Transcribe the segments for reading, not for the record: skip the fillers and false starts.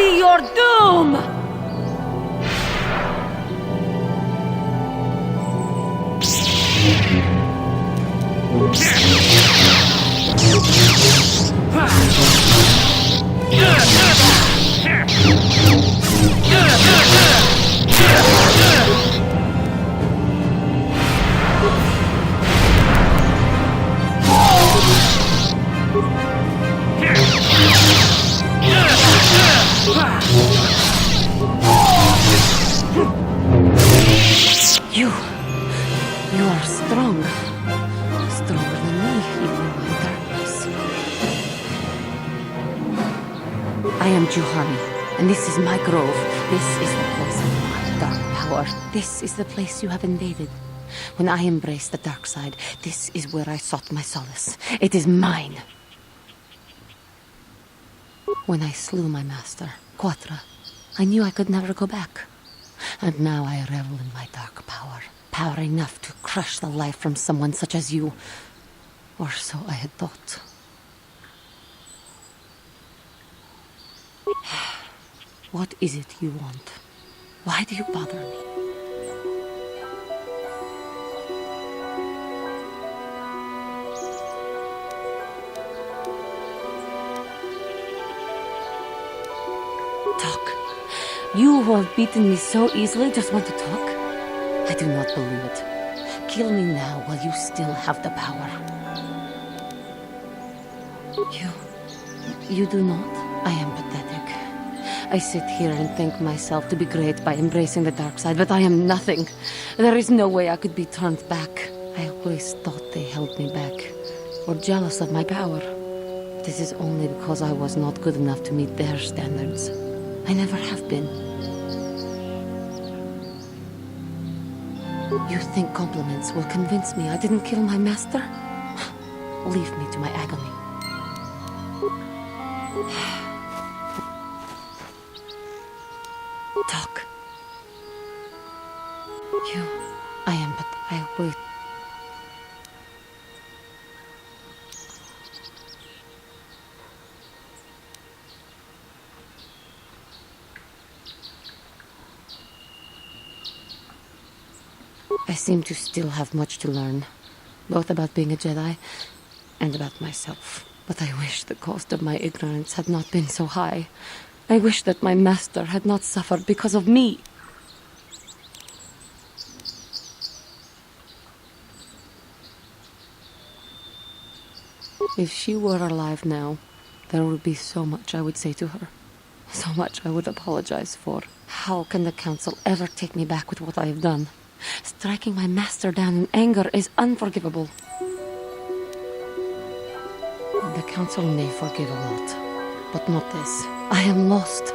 be your doom! You are strong. Stronger than me, even in my darkness. I am Juhani, and this is my grove. This is the place of my dark power. This is the place you have invaded. When I embraced the dark side, this is where I sought my solace. It is mine. When I slew my master, Quatra, I knew I could never go back. And now I revel in my dark power. Power enough to crush the life from someone such as you. Or so I had thought. What is it you want? Why do you bother me? Talk. You who have beaten me so easily just want to talk? I do not believe it. Kill me now while you still have the power. You do not? I am pathetic. I sit here and think myself to be great by embracing the dark side, but I am nothing. There is no way I could be turned back. I always thought they held me back, or jealous of my power. This is only because I was not good enough to meet their standards. I never have been. You think compliments will convince me I didn't kill my master? Leave me to my agony. Talk. I am, but I wait. I seem to still have much to learn, both about being a Jedi and about myself. But I wish the cost of my ignorance had not been so high. I wish that my master had not suffered because of me. If she were alive now, there would be so much I would say to her. So much I would apologize for. How can the Council ever take me back with what I have done? Striking my master down in anger is unforgivable. The Council may forgive a lot, but not this. I am lost.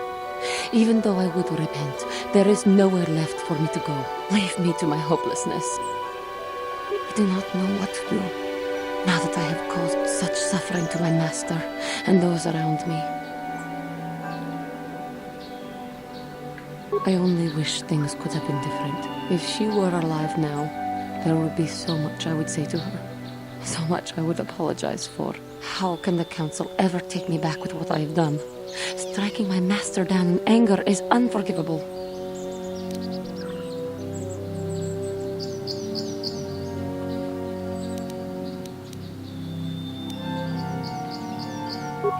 Even though I would repent, there is nowhere left for me to go. Leave me to my hopelessness. I do not know what to do, now that I have caused such suffering to my master and those around me. I only wish things could have been different. If she were alive now, there would be so much I would say to her. So much I would apologize for. How can the Council ever take me back with what I have done? Striking my master down in anger is unforgivable.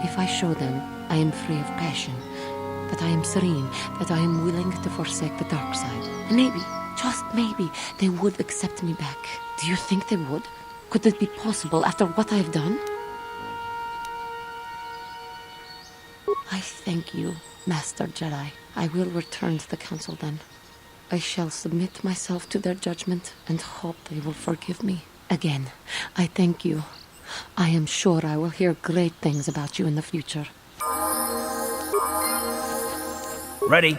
If I show them I am free of passion, that I am serene, that I am willing to forsake the dark side, maybe, just maybe, they would accept me back. Do you think they would? Could it be possible after what I have done? I thank you, Master Jedi. I will return to the Council then. I shall submit myself to their judgment and hope they will forgive me. Again, I thank you. I am sure I will hear great things about you in the future. Ready.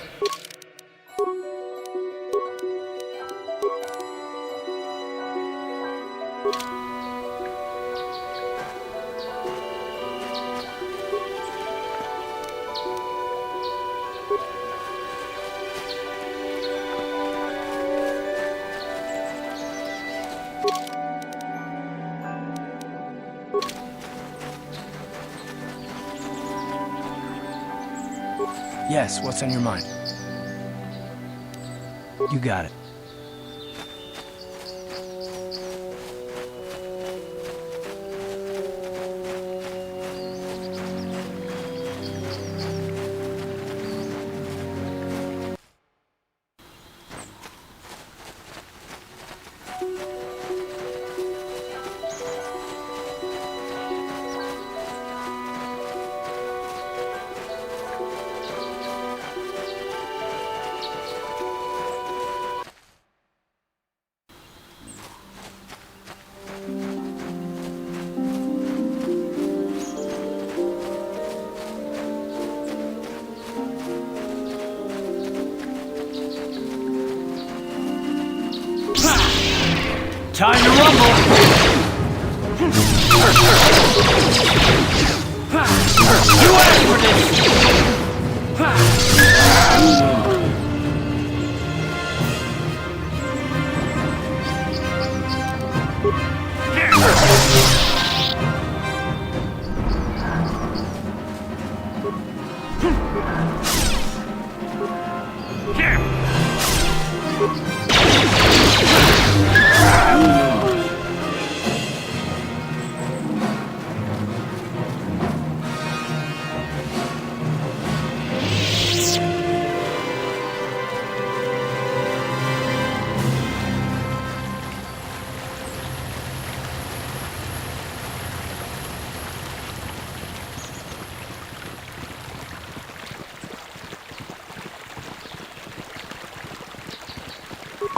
Yes, what's on your mind? You got it. Time to rumble! You asked for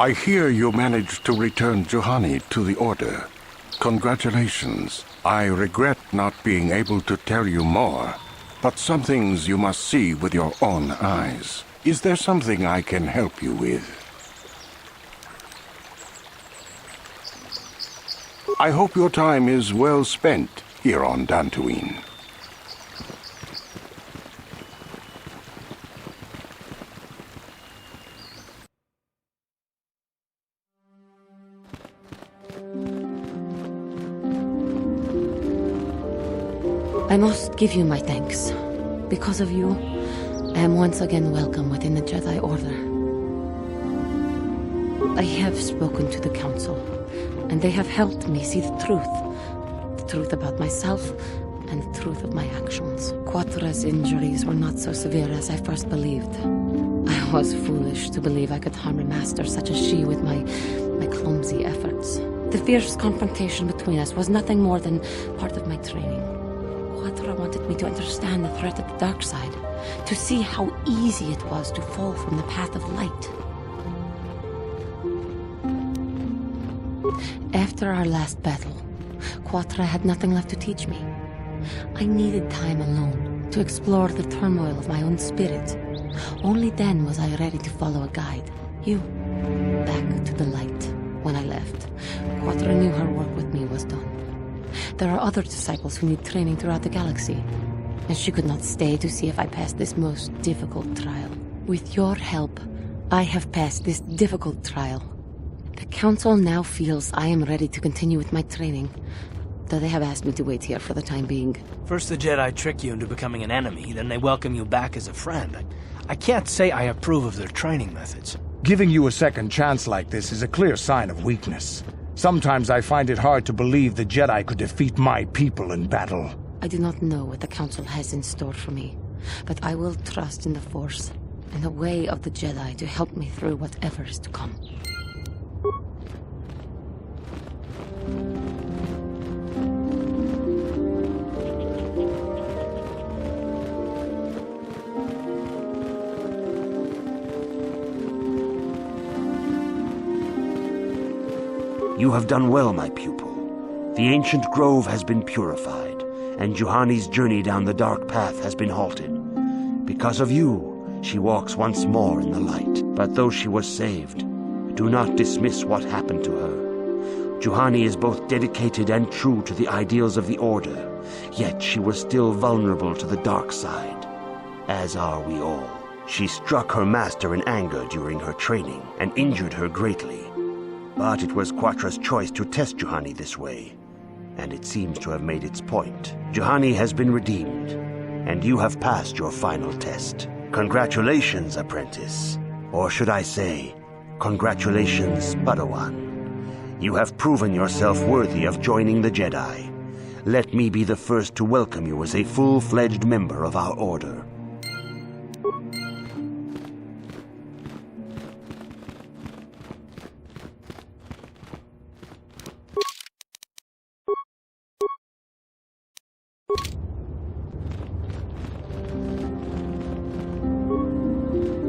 I hear you managed to return Juhani to the Order. Congratulations. I regret not being able to tell you more, but some things you must see with your own eyes. Is there something I can help you with? I hope your time is well spent here on Dantooine. I must give you my thanks. Because of you, I am once again welcome within the Jedi Order. I have spoken to the Council, and they have helped me see the truth. The truth about myself, and the truth of my actions. Quatra's injuries were not so severe as I first believed. I was foolish to believe I could harm a master such as she with my clumsy efforts. The fierce confrontation between us was nothing more than part of my training. Quatra wanted me to understand the threat of the dark side, to see how easy it was to fall from the path of light. After our last battle, Quatra had nothing left to teach me. I needed time alone to explore the turmoil of my own spirit. Only then was I ready to follow a guide. You. Back to the light. When I left, Quatra knew her work with me was done. There are other disciples who need training throughout the galaxy, and she could not stay to see if I passed this most difficult trial. With your help, I have passed this difficult trial. The Council now feels I am ready to continue with my training, though they have asked me to wait here for the time being. First the Jedi trick you into becoming an enemy, then they welcome you back as a friend. I can't say I approve of their training methods. Giving you a second chance like this is a clear sign of weakness. Sometimes I find it hard to believe the Jedi could defeat my people in battle. I do not know what the Council has in store for me, but I will trust in the Force and the way of the Jedi to help me through whatever is to come. You have done well, my pupil. The ancient grove has been purified, and Juhani's journey down the dark path has been halted. Because of you, she walks once more in the light. But though she was saved, do not dismiss what happened to her. Juhani is both dedicated and true to the ideals of the Order, yet she was still vulnerable to the dark side, as are we all. She struck her master in anger during her training, and injured her greatly. But it was Quatra's choice to test Juhani this way, and it seems to have made its point. Juhani has been redeemed, and you have passed your final test. Congratulations, apprentice. Or should I say, congratulations, Padawan. You have proven yourself worthy of joining the Jedi. Let me be the first to welcome you as a full-fledged member of our order.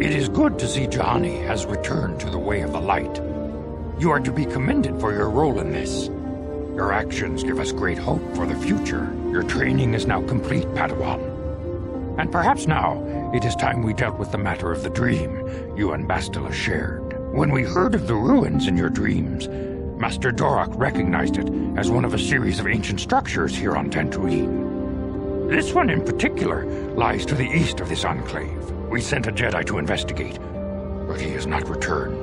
It is good to see Juhani has returned to the way of the light. You are to be commended for your role in this. Your actions give us great hope for the future. Your training is now complete, Padawan. And perhaps now, it is time we dealt with the matter of the dream you and Bastila shared. When we heard of the ruins in your dreams, Master Dorak recognized it as one of a series of ancient structures here on Dantooine. This one in particular lies to the east of this enclave. We sent a Jedi to investigate, but he has not returned.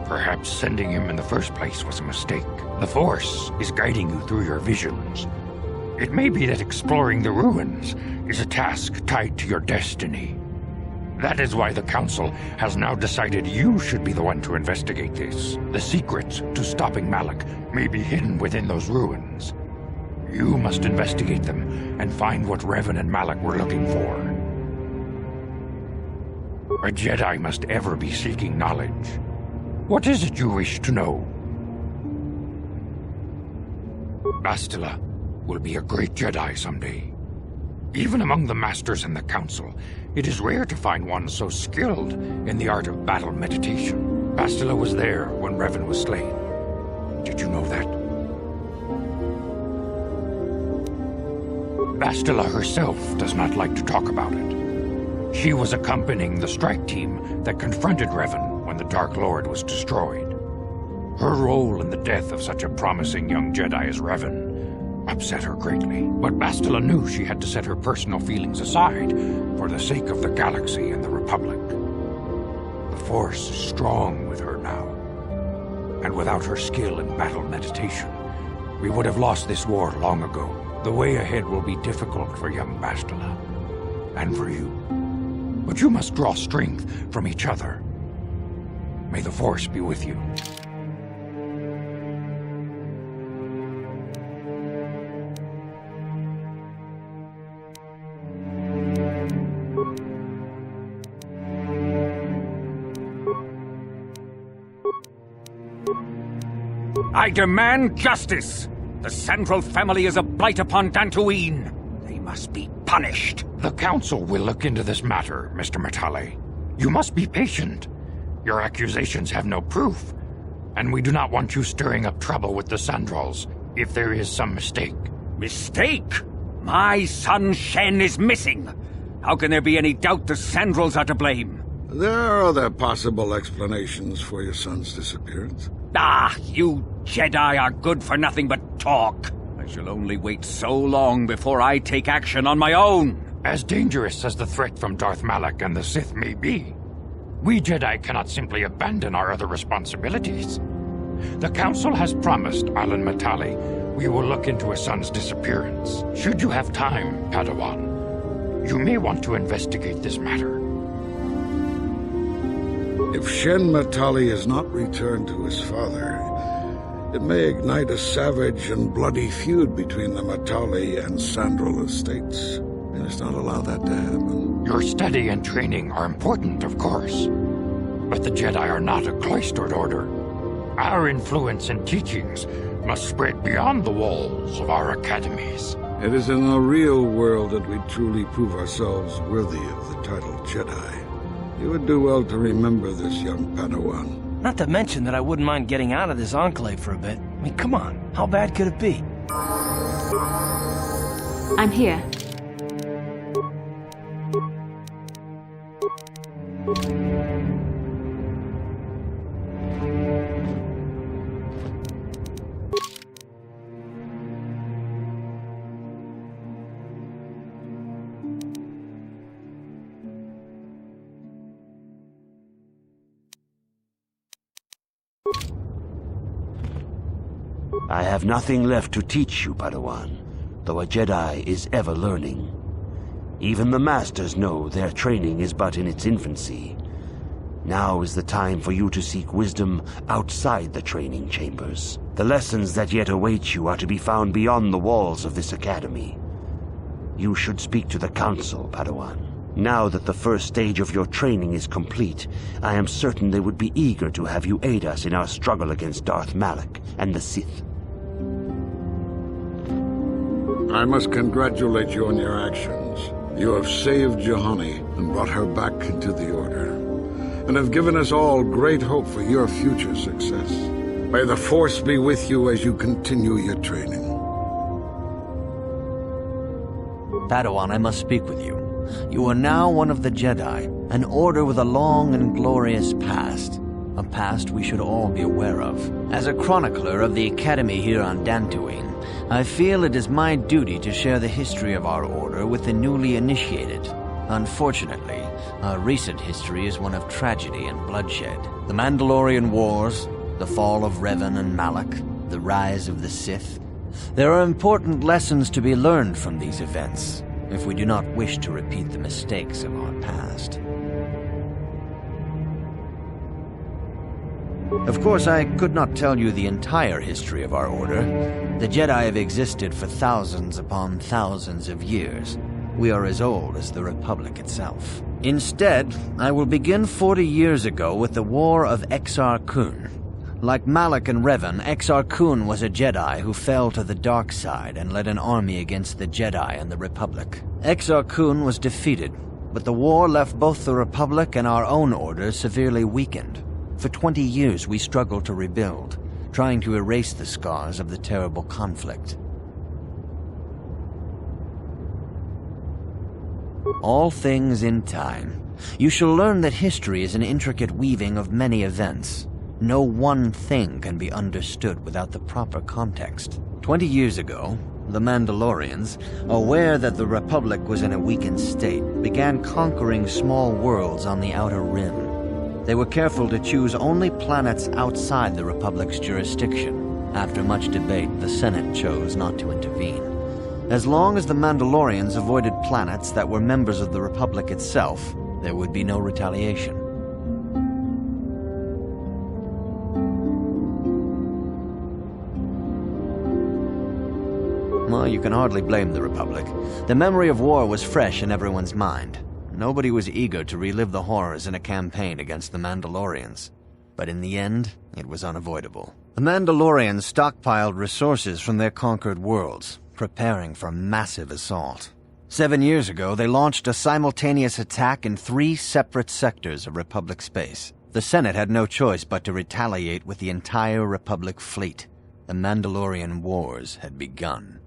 Perhaps sending him in the first place was a mistake. The Force is guiding you through your visions. It may be that exploring the ruins is a task tied to your destiny. That is why the Council has now decided you should be the one to investigate this. The secrets to stopping Malak may be hidden within those ruins. You must investigate them and find what Revan and Malak were looking for. A Jedi must ever be seeking knowledge. What is it you wish to know? Bastila will be a great Jedi someday. Even among the Masters and the Council, it is rare to find one so skilled in the art of battle meditation. Bastila was there when Revan was slain. Did you know that? Bastila herself does not like to talk about it. She was accompanying the strike team that confronted Revan when the Dark Lord was destroyed. Her role in the death of such a promising young Jedi as Revan upset her greatly, but Bastila knew she had to set her personal feelings aside for the sake of the galaxy and the Republic. The Force is strong with her now, and without her skill in battle meditation, we would have lost this war long ago. The way ahead will be difficult for young Bastila, and for you. But you must draw strength from each other. May the Force be with you. I demand justice! The Central family is a blight upon Dantooine. They must be punished. The Council will look into this matter, Mr. Matale. You must be patient. Your accusations have no proof, and we do not want you stirring up trouble with the Sandrals if there is some mistake. Mistake? My son Shen is missing. How can there be any doubt the Sandrals are to blame? There are other possible explanations for your son's disappearance. Ah, you Jedi are good for nothing but talk. I shall only wait so long before I take action on my own. As dangerous as the threat from Darth Malak and the Sith may be, we Jedi cannot simply abandon our other responsibilities. The Council has promised Alan Matale we will look into his son's disappearance. Should you have time, Padawan, you may want to investigate this matter. If Shen Matali is not returned to his father, it may ignite a savage and bloody feud between the Matali and Sandral estates. We must not allow that to happen. Your study and training are important, of course, but the Jedi are not a cloistered order. Our influence and teachings must spread beyond the walls of our academies. It is in the real world that we truly prove ourselves worthy of the title Jedi. You would do well to remember this, young Padawan. Not to mention that I wouldn't mind getting out of this enclave for a bit. I mean, come on, how bad could it be? I'm here. I have nothing left to teach you, Padawan, though a Jedi is ever learning. Even the Masters know their training is but in its infancy. Now is the time for you to seek wisdom outside the training chambers. The lessons that yet await you are to be found beyond the walls of this academy. You should speak to the Council, Padawan. Now that the first stage of your training is complete, I am certain they would be eager to have you aid us in our struggle against Darth Malak and the Sith. I must congratulate you on your actions. You have saved Juhani and brought her back into the Order, and have given us all great hope for your future success. May the Force be with you as you continue your training. Padawan, I must speak with you. You are now one of the Jedi, an order with a long and glorious past. A past we should all be aware of. As a chronicler of the Academy here on Dantooine, I feel it is my duty to share the history of our order with the newly initiated. Unfortunately, our recent history is one of tragedy and bloodshed. The Mandalorian Wars, the fall of Revan and Malak, the rise of the Sith. There are important lessons to be learned from these events, if we do not wish to repeat the mistakes of our past. Of course, I could not tell you the entire history of our order. The Jedi have existed for thousands upon thousands of years. We are as old as the Republic itself. Instead, I will begin 40 years ago with the War of Exar Kun. Like Malak and Revan, Exar Kun was a Jedi who fell to the dark side and led an army against the Jedi and the Republic. Exar Kun was defeated, but the war left both the Republic and our own order severely weakened. For 20 years we struggled to rebuild, trying to erase the scars of the terrible conflict. All things in time. You shall learn that history is an intricate weaving of many events. No one thing can be understood without the proper context. 20 years ago, the Mandalorians, aware that the Republic was in a weakened state, began conquering small worlds on the Outer Rim. They were careful to choose only planets outside the Republic's jurisdiction. After much debate, the Senate chose not to intervene. As long as the Mandalorians avoided planets that were members of the Republic itself, there would be no retaliation. Well, you can hardly blame the Republic. The memory of war was fresh in everyone's mind. Nobody was eager to relive the horrors in a campaign against the Mandalorians. But in the end, it was unavoidable. The Mandalorians stockpiled resources from their conquered worlds, preparing for a massive assault. 7 years ago, they launched a simultaneous attack in 3 separate sectors of Republic space. The Senate had no choice but to retaliate with the entire Republic fleet. The Mandalorian Wars had begun.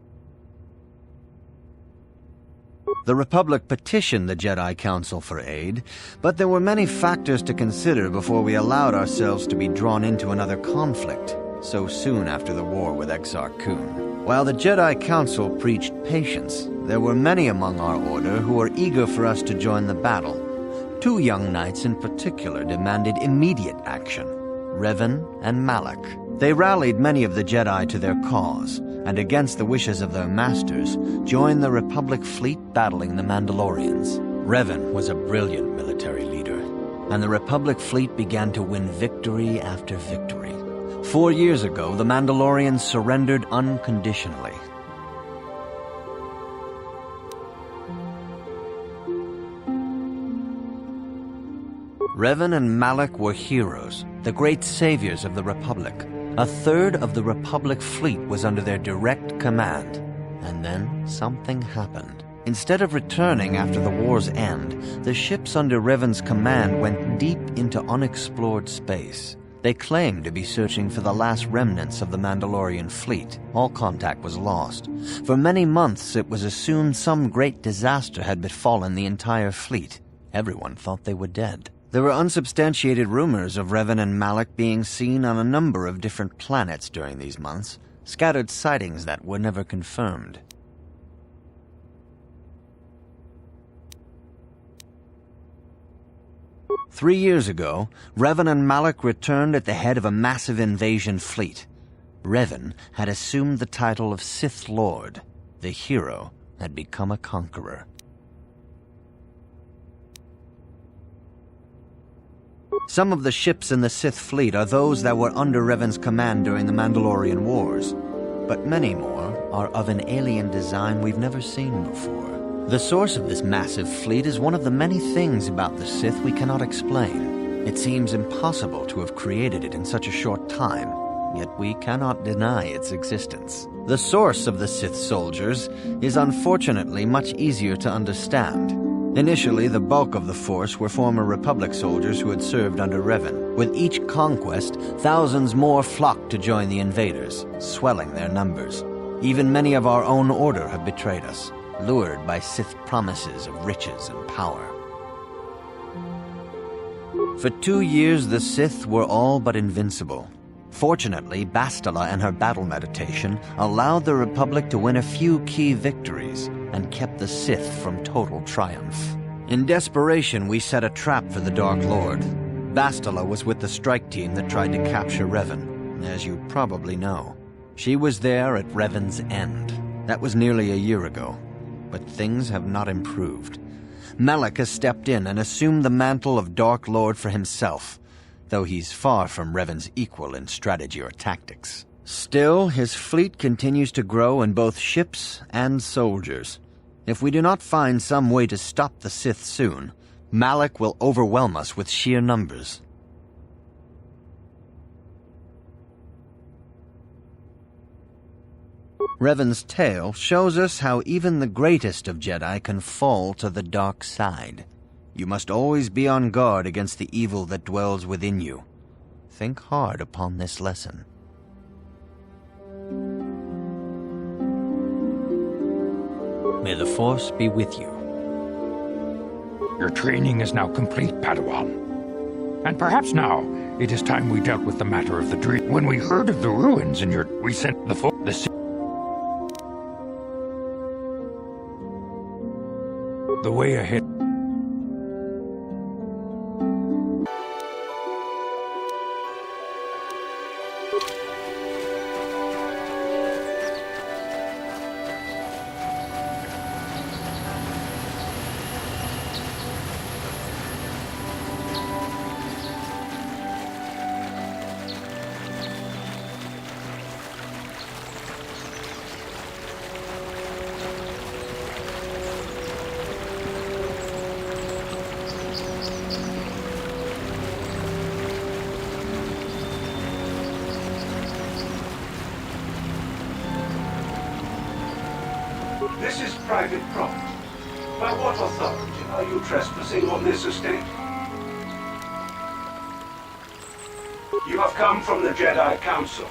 The Republic petitioned the Jedi Council for aid, but there were many factors to consider before we allowed ourselves to be drawn into another conflict, so soon after the war with Exar Kun. While the Jedi Council preached patience, there were many among our order who were eager for us to join the battle. 2 young knights in particular demanded immediate action, Revan and Malak. They rallied many of the Jedi to their cause, and against the wishes of their masters, joined the Republic fleet battling the Mandalorians. Revan was a brilliant military leader, and the Republic fleet began to win victory after victory. 4 years ago, the Mandalorians surrendered unconditionally. Revan and Malak were heroes, the great saviors of the Republic. A third of the Republic fleet was under their direct command. And then something happened. Instead of returning after the war's end, the ships under Revan's command went deep into unexplored space. They claimed to be searching for the last remnants of the Mandalorian fleet. All contact was lost. For many months it was assumed some great disaster had befallen the entire fleet. Everyone thought they were dead. There were unsubstantiated rumors of Revan and Malak being seen on a number of different planets during these months, scattered sightings that were never confirmed. Three years ago, Revan and Malak returned at the head of a massive invasion fleet. Revan had assumed the title of Sith Lord. The hero had become a conqueror. Some of the ships in the Sith fleet are those that were under Revan's command during the Mandalorian Wars, but many more are of an alien design we've never seen before. The source of this massive fleet is one of the many things about the Sith we cannot explain. It seems impossible to have created it in such a short time, yet we cannot deny its existence. The source of the Sith soldiers is unfortunately much easier to understand. Initially, the bulk of the force were former Republic soldiers who had served under Revan. With each conquest, thousands more flocked to join the invaders, swelling their numbers. Even many of our own order have betrayed us, lured by Sith promises of riches and power. For 2 years, the Sith were all but invincible. Fortunately, Bastila and her battle meditation allowed the Republic to win a few key victories and kept the Sith from total triumph. In desperation, we set a trap for the Dark Lord. Bastila was with the strike team that tried to capture Revan, as you probably know. She was there at Revan's end. That was nearly a year ago, but things have not improved. Malak has stepped in and assumed the mantle of Dark Lord for himself, though he's far from Revan's equal in strategy or tactics. Still, his fleet continues to grow in both ships and soldiers. If we do not find some way to stop the Sith soon, Malak will overwhelm us with sheer numbers. Revan's tale shows us how even the greatest of Jedi can fall to the dark side. You must always be on guard against the evil that dwells within you. Think hard upon this lesson. May the Force be with you. Your training is now complete, Padawan. And perhaps now it is time we dealt with the matter of the dream. When we heard of the ruins in your... we sent the way ahead. This is private property. By what authority are you trespassing on this estate? You have come from the Jedi Council.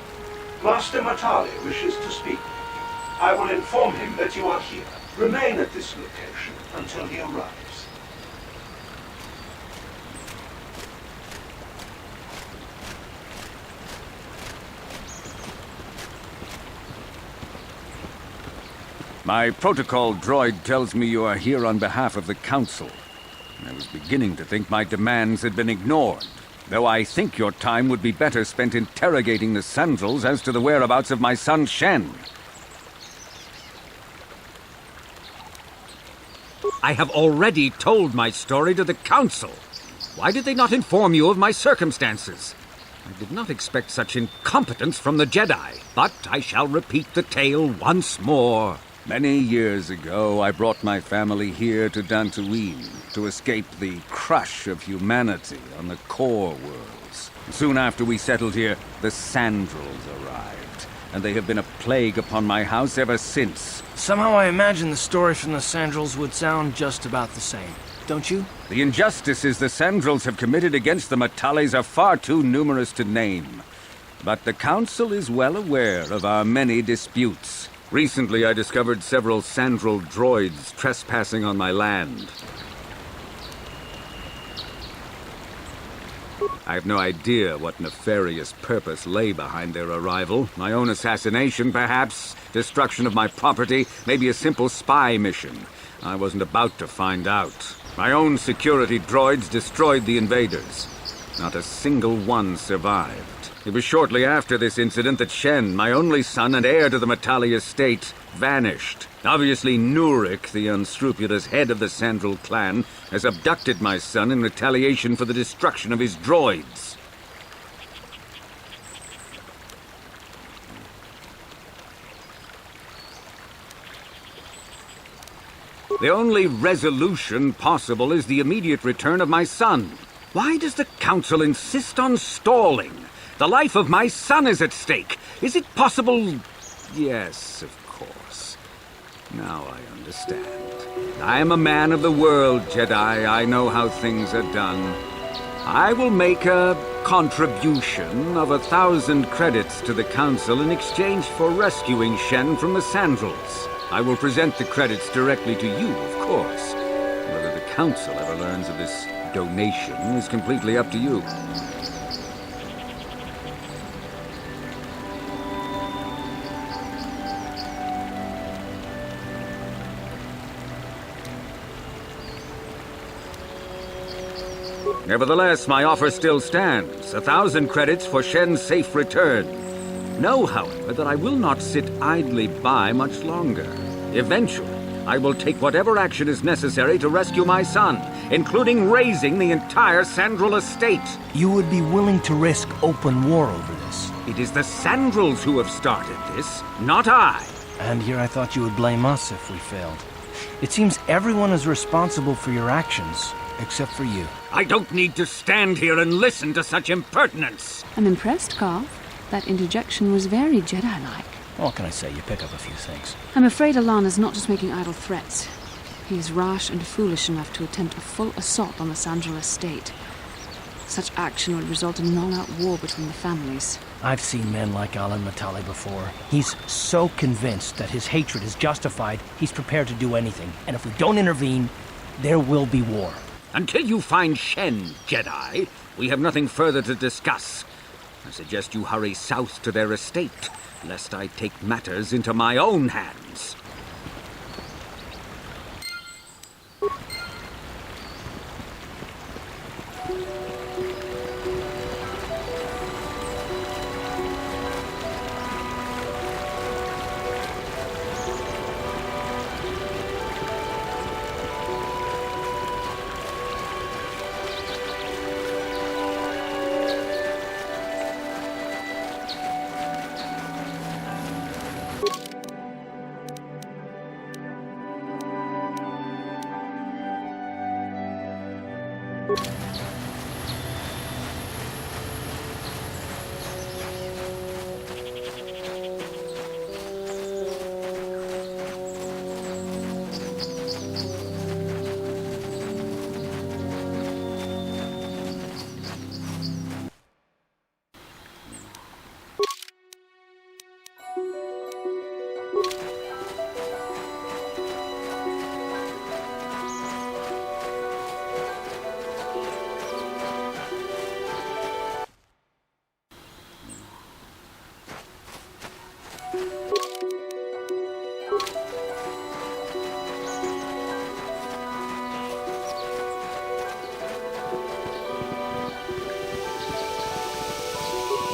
Master Matali wishes to speak with you. I will inform him that you are here. Remain at this location until he arrives. My protocol droid tells me you are here on behalf of the Council. I was beginning to think my demands had been ignored, though I think your time would be better spent interrogating the Sandrels as to the whereabouts of my son Shen. I have already told my story to the Council. Why did they not inform you of my circumstances? I did not expect such incompetence from the Jedi, but I shall repeat the tale once more. Many years ago, I brought my family here to Dantooine to escape the crush of humanity on the core worlds. Soon after we settled here, the Sandrels arrived, and they have been a plague upon my house ever since. Somehow I imagine the story from the Sandrels would sound just about the same, don't you? The injustices the Sandrels have committed against the Matalis are far too numerous to name. But the Council is well aware of our many disputes. Recently, I discovered several Sandrel droids trespassing on my land. I have no idea what nefarious purpose lay behind their arrival. My own assassination, perhaps. Destruction of my property. Maybe a simple spy mission. I wasn't about to find out. My own security droids destroyed the invaders. Not a single one survived. It was shortly after this incident that Shen, my only son and heir to the Matali estate, vanished. Obviously, Nurik, the unscrupulous head of the Sandral clan, has abducted my son in retaliation for the destruction of his droids. The only resolution possible is the immediate return of my son. Why does the Council insist on stalling? The life of my son is at stake. Is it possible? Yes, of course. Now I understand. I am a man of the world, Jedi. I know how things are done. I will make a contribution of 1,000 credits to the Council in exchange for rescuing Shen from the Sandrals. I will present the credits directly to you, of course. Whether the Council ever learns of this donation is completely up to you. Nevertheless, my offer still stands. 1,000 credits for Shen's safe return. Know, however, that I will not sit idly by much longer. Eventually, I will take whatever action is necessary to rescue my son, including raising the entire Sandral estate. You would be willing to risk open war over this? It is the Sandrals who have started this, not I. And here I thought you would blame us if we failed. It seems everyone is responsible for your actions, except for you. I don't need to stand here and listen to such impertinence. I'm impressed, Carl. That interjection was very Jedi-like. What can I say? You pick up a few things. I'm afraid Alan is not just making idle threats. He is rash and foolish enough to attempt a full assault on the Sandral estate. Such action would result in an all-out war between the families. I've seen men like Alan Matale before. He's so convinced that his hatred is justified, he's prepared to do anything. And if we don't intervene, there will be war. Until you find Shen, Jedi, we have nothing further to discuss. I suggest you hurry south to their estate, lest I take matters into my own hands.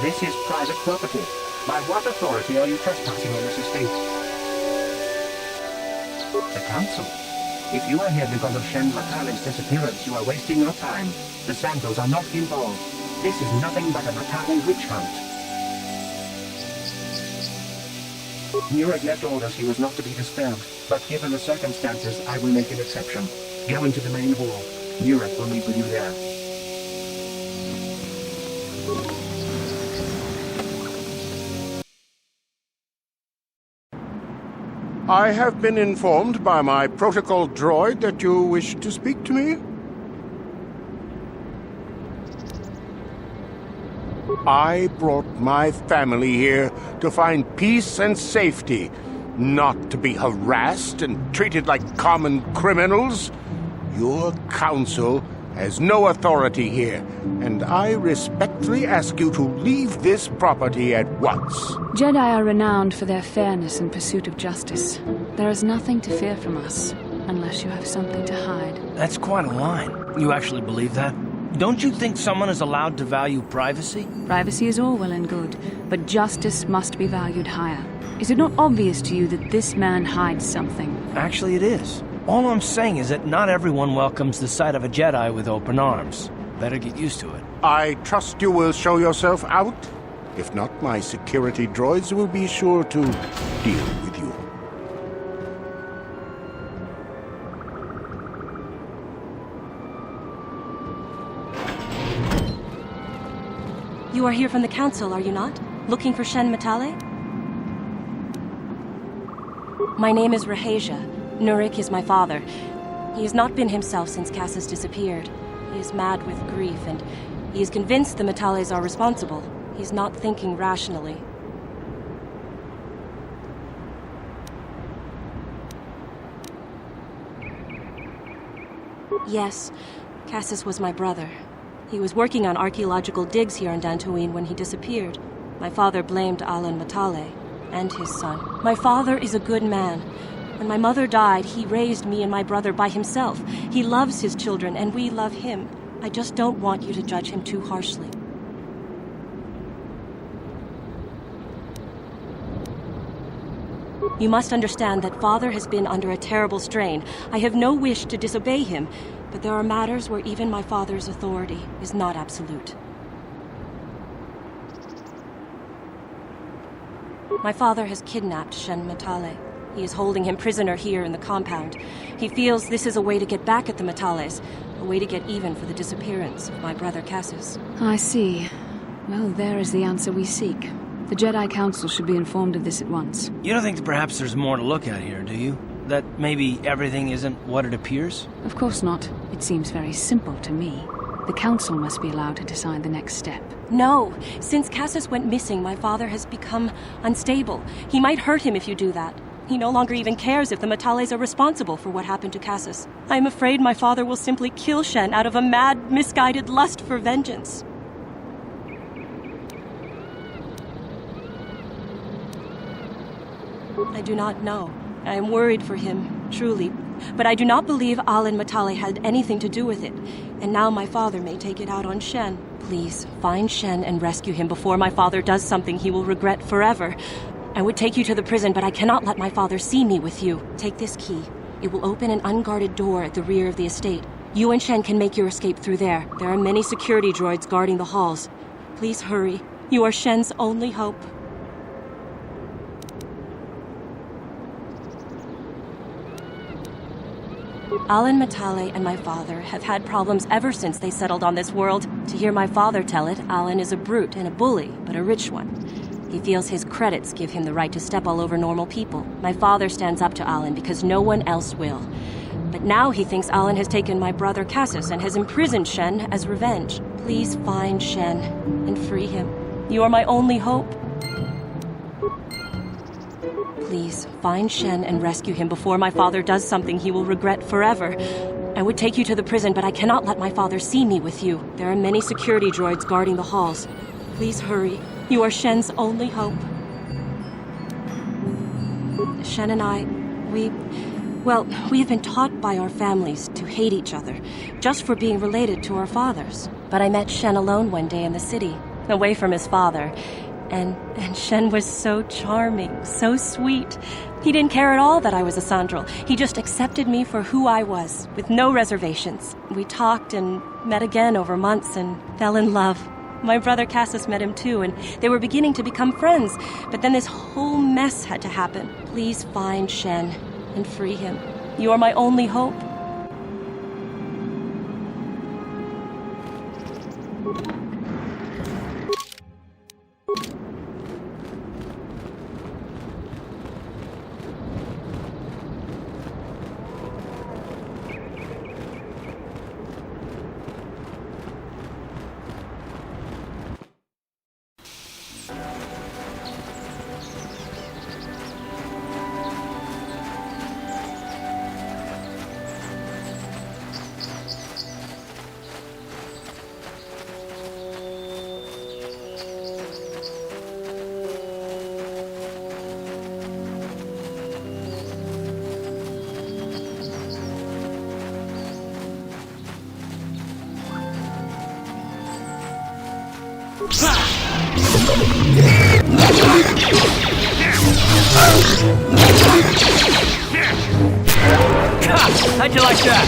This is private property. By what authority are you trespassing on this estate? The Council. If you are here because of Shen Matale's disappearance, you are wasting your time. The Sandrals are not involved. This is nothing but a Matale witch hunt. Nureg left orders he was not to be disturbed, but given the circumstances, I will make an exception. Go into the main hall. Nureg will meet with you there. I have been informed by my protocol droid that you wish to speak to me. I brought my family here to find peace and safety, not to be harassed and treated like common criminals. Your council has no authority here, and I respectfully ask you to leave this property at once. Jedi are renowned for their fairness and pursuit of justice. There is nothing to fear from us, unless you have something to hide. That's quite a line. You actually believe that? Don't you think someone is allowed to value privacy? Privacy is all well and good, but justice must be valued higher. Is it not obvious to you that this man hides something? Actually, it is. All I'm saying is that not everyone welcomes the sight of a Jedi with open arms. Better get used to it. I trust you will show yourself out. If not, my security droids will be sure to deal with you. You are here from the Council, are you not? Looking for Shen Matale? My name is Rahasia. Nurik is my father. He has not been himself since Cassus disappeared. He is mad with grief, and he is convinced the Matales are responsible. He's not thinking rationally. Yes, Cassus was my brother. He was working on archaeological digs here in Dantooine when he disappeared. My father blamed Alan Matale and his son. My father is a good man. When my mother died, he raised me and my brother by himself. He loves his children, and we love him. I just don't want you to judge him too harshly. You must understand that Father has been under a terrible strain. I have no wish to disobey him, but there are matters where even my father's authority is not absolute. My father has kidnapped Shen Matale. He is holding him prisoner here in the compound. He feels this is a way to get back at the Matales, a way to get even for the disappearance of my brother Cassus. I see. Well, there is the answer we seek. The Jedi Council should be informed of this at once. You don't think that perhaps there's more to look at here, do you? That maybe everything isn't what it appears? Of course not. It seems very simple to me. The Council must be allowed to decide the next step. No. Since Cassus went missing, my father has become unstable. He might hurt him if you do that. He no longer even cares if the Matales are responsible for what happened to Cassus. I am afraid my father will simply kill Shen out of a mad, misguided lust for vengeance. I do not know. I am worried for him, truly. But I do not believe Alan Matale had anything to do with it. And now my father may take it out on Shen. Please, find Shen and rescue him before my father does something he will regret forever. I would take you to the prison, but I cannot let my father see me with you. Take this key. It will open an unguarded door at the rear of the estate. You and Shen can make your escape through there. There are many security droids guarding the halls. Please hurry. You are Shen's only hope. Alan Matale and my father have had problems ever since they settled on this world. To hear my father tell it, Alan is a brute and a bully, but a rich one. He feels his credits give him the right to step all over normal people. My father stands up to Alan because no one else will. But now he thinks Alan has taken my brother Cassus and has imprisoned Shen as revenge. Please find Shen and free him. You are my only hope. Please, find Shen and rescue him before my father does something he will regret forever. I would take you to the prison, but I cannot let my father see me with you. There are many security droids guarding the halls. Please hurry. You are Shen's only hope. Shen and I, we have been taught by our families to hate each other, just for being related to our fathers. But I met Shen alone one day in the city, away from his father. And Shen was so charming, so sweet. He didn't care at all that I was a Sandral. He just accepted me for who I was, with no reservations. We talked and met again over months and fell in love. My brother Cassus met him too, and they were beginning to become friends. But then this whole mess had to happen. Please find Shen and free him. You are my only hope. How'd you like that?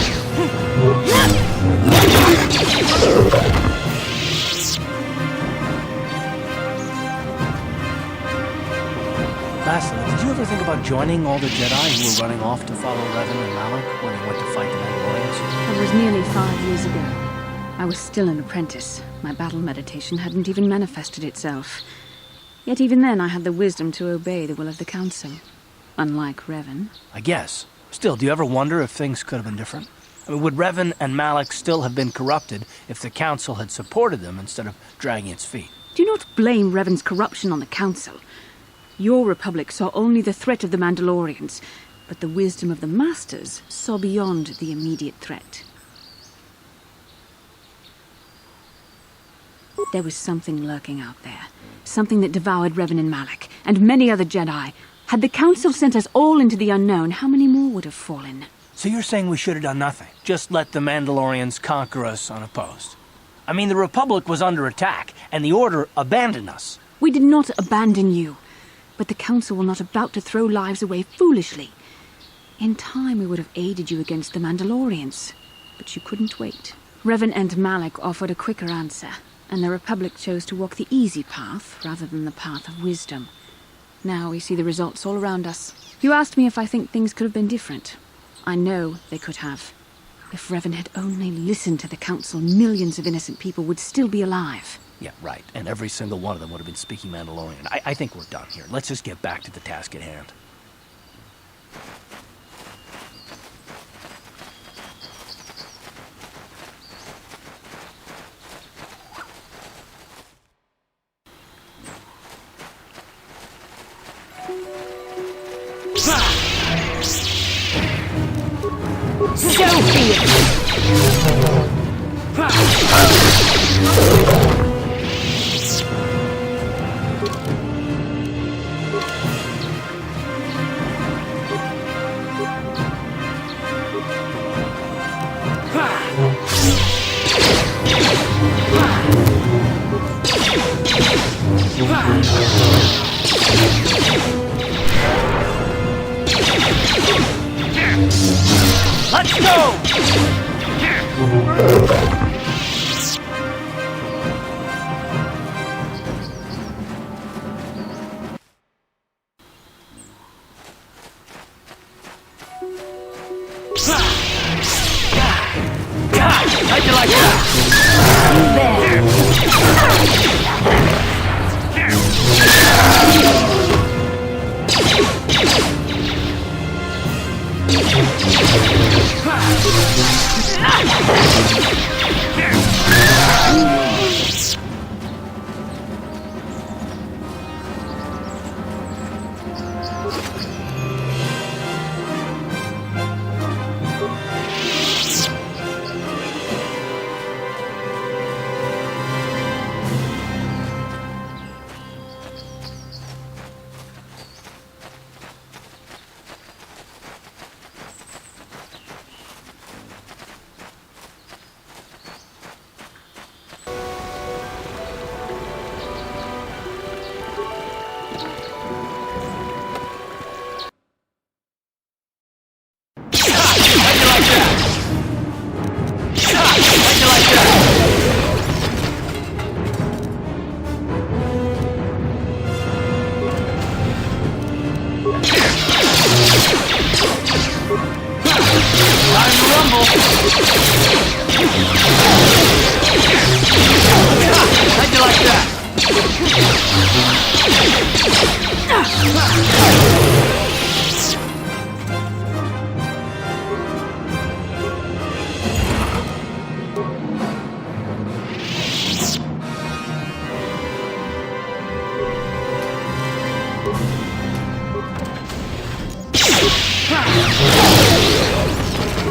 Lastly, did you ever think about joining all the Jedi who were running off to follow Revan and Malak when they went to fight the Mandalorians? That was nearly 5 years ago. I was still an apprentice. My battle meditation hadn't even manifested itself. Yet even then I had the wisdom to obey the will of the Council. Unlike Revan. I guess. Still, do you ever wonder if things could have been different? I mean, would Revan and Malak still have been corrupted if the Council had supported them instead of dragging its feet? Do not blame Revan's corruption on the Council. Your Republic saw only the threat of the Mandalorians, but the wisdom of the Masters saw beyond the immediate threat. There was something lurking out there. Something that devoured Revan and Malak, and many other Jedi. Had the Council sent us all into the unknown, how many more would have fallen? So you're saying we should have done nothing? Just let the Mandalorians conquer us unopposed? I mean, the Republic was under attack, and the Order abandoned us. We did not abandon you. But the Council were not about to throw lives away foolishly. In time, we would have aided you against the Mandalorians. But you couldn't wait. Revan and Malak offered a quicker answer, and the Republic chose to walk the easy path rather than the path of wisdom. Now we see the results all around us. You asked me if I think things could have been different. I know they could have. If Revan had only listened to the Council, millions of innocent people would still be alive. Yeah, right. And every single one of them would have been speaking Mandalorian. I think we're done here. Let's just get back to the task at hand. So be it! Let's go! How'd you like that? How'd you like that?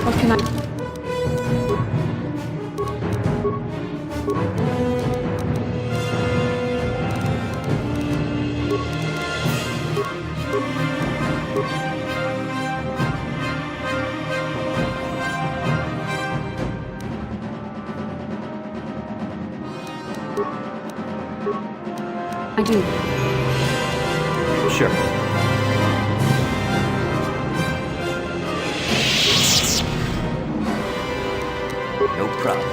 What can I... I do. Sure. No problem.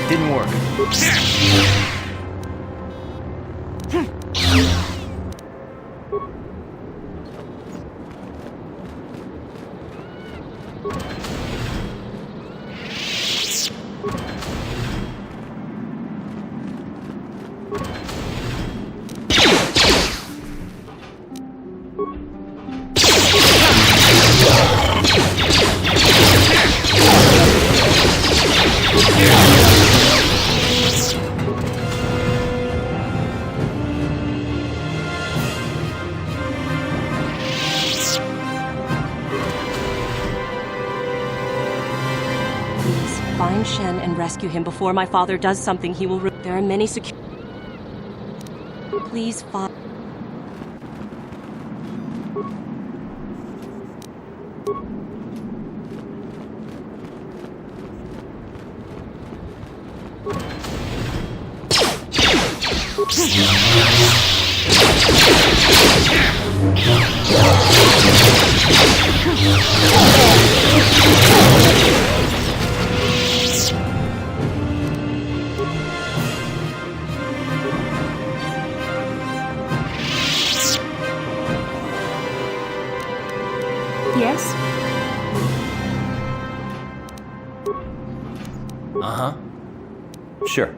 Didn't work. Find Shen and rescue him before my father does something he will There are many Please find... Yes? Uh-huh. Sure.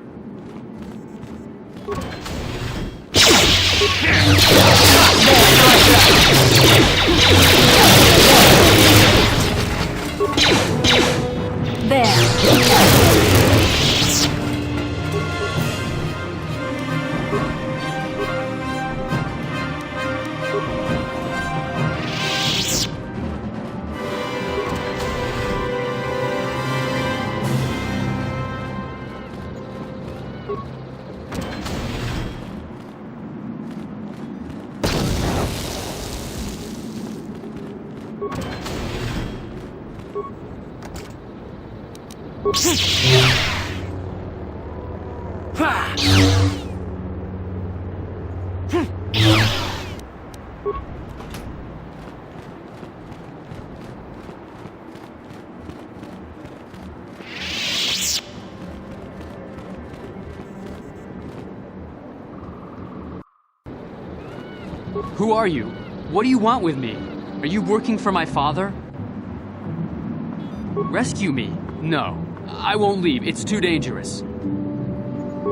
Who are you? What do you want with me? Are you working for my father? Rescue me? No. I won't leave. It's too dangerous.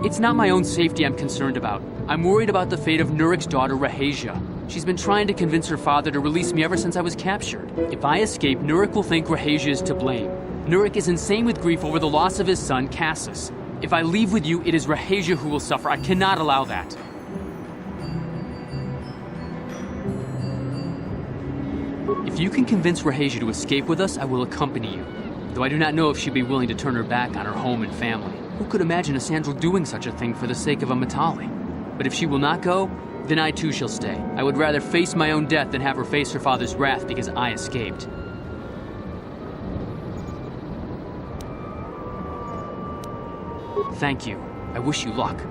It's not my own safety I'm concerned about. I'm worried about the fate of Nurik's daughter, Rahasia. She's been trying to convince her father to release me ever since I was captured. If I escape, Nurik will think Rahasia is to blame. Nurik is insane with grief over the loss of his son, Cassus. If I leave with you, it is Rahasia who will suffer. I cannot allow that. If you can convince Rahasia to escape with us, I will accompany you. Though I do not know if she'd be willing to turn her back on her home and family. Who could imagine a Sandral doing such a thing for the sake of a Matali? But if she will not go, then I too shall stay. I would rather face my own death than have her face her father's wrath because I escaped. Thank you. I wish you luck.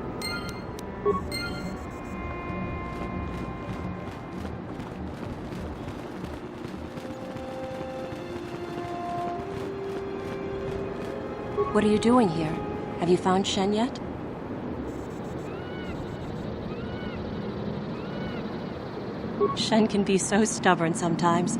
What are you doing here? Have you found Shen yet? Shen can be so stubborn sometimes.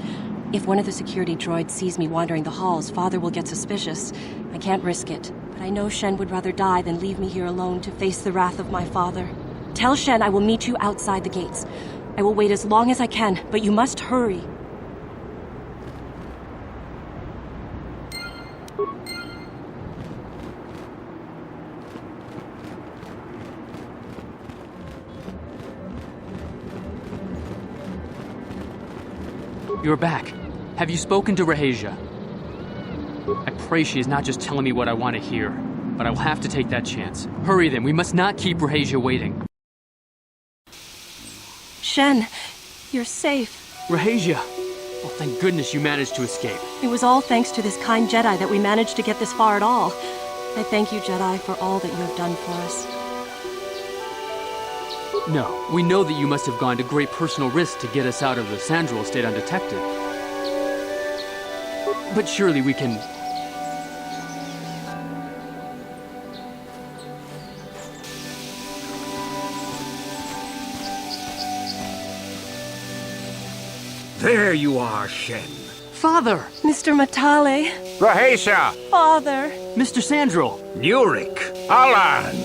If one of the security droids sees me wandering the halls, Father will get suspicious. I can't risk it, but I know Shen would rather die than leave me here alone to face the wrath of my father. Tell Shen I will meet you outside the gates. I will wait as long as I can, but you must hurry. You're back. Have you spoken to Rahasia? I pray she is not just telling me what I want to hear, but I will have to take that chance. Hurry then, we must not keep Rahasia waiting. Shen, you're safe. Rahasia! Oh, thank goodness you managed to escape. It was all thanks to this kind Jedi that we managed to get this far at all. I thank you, Jedi, for all that you have done for us. No, we know that you must have gone to great personal risk to get us out of the Sandral estate undetected. But surely we can... There you are, Shen. Father! Mr. Matale. Rahesia! Father. Mr. Sandral! Nurik! Alan!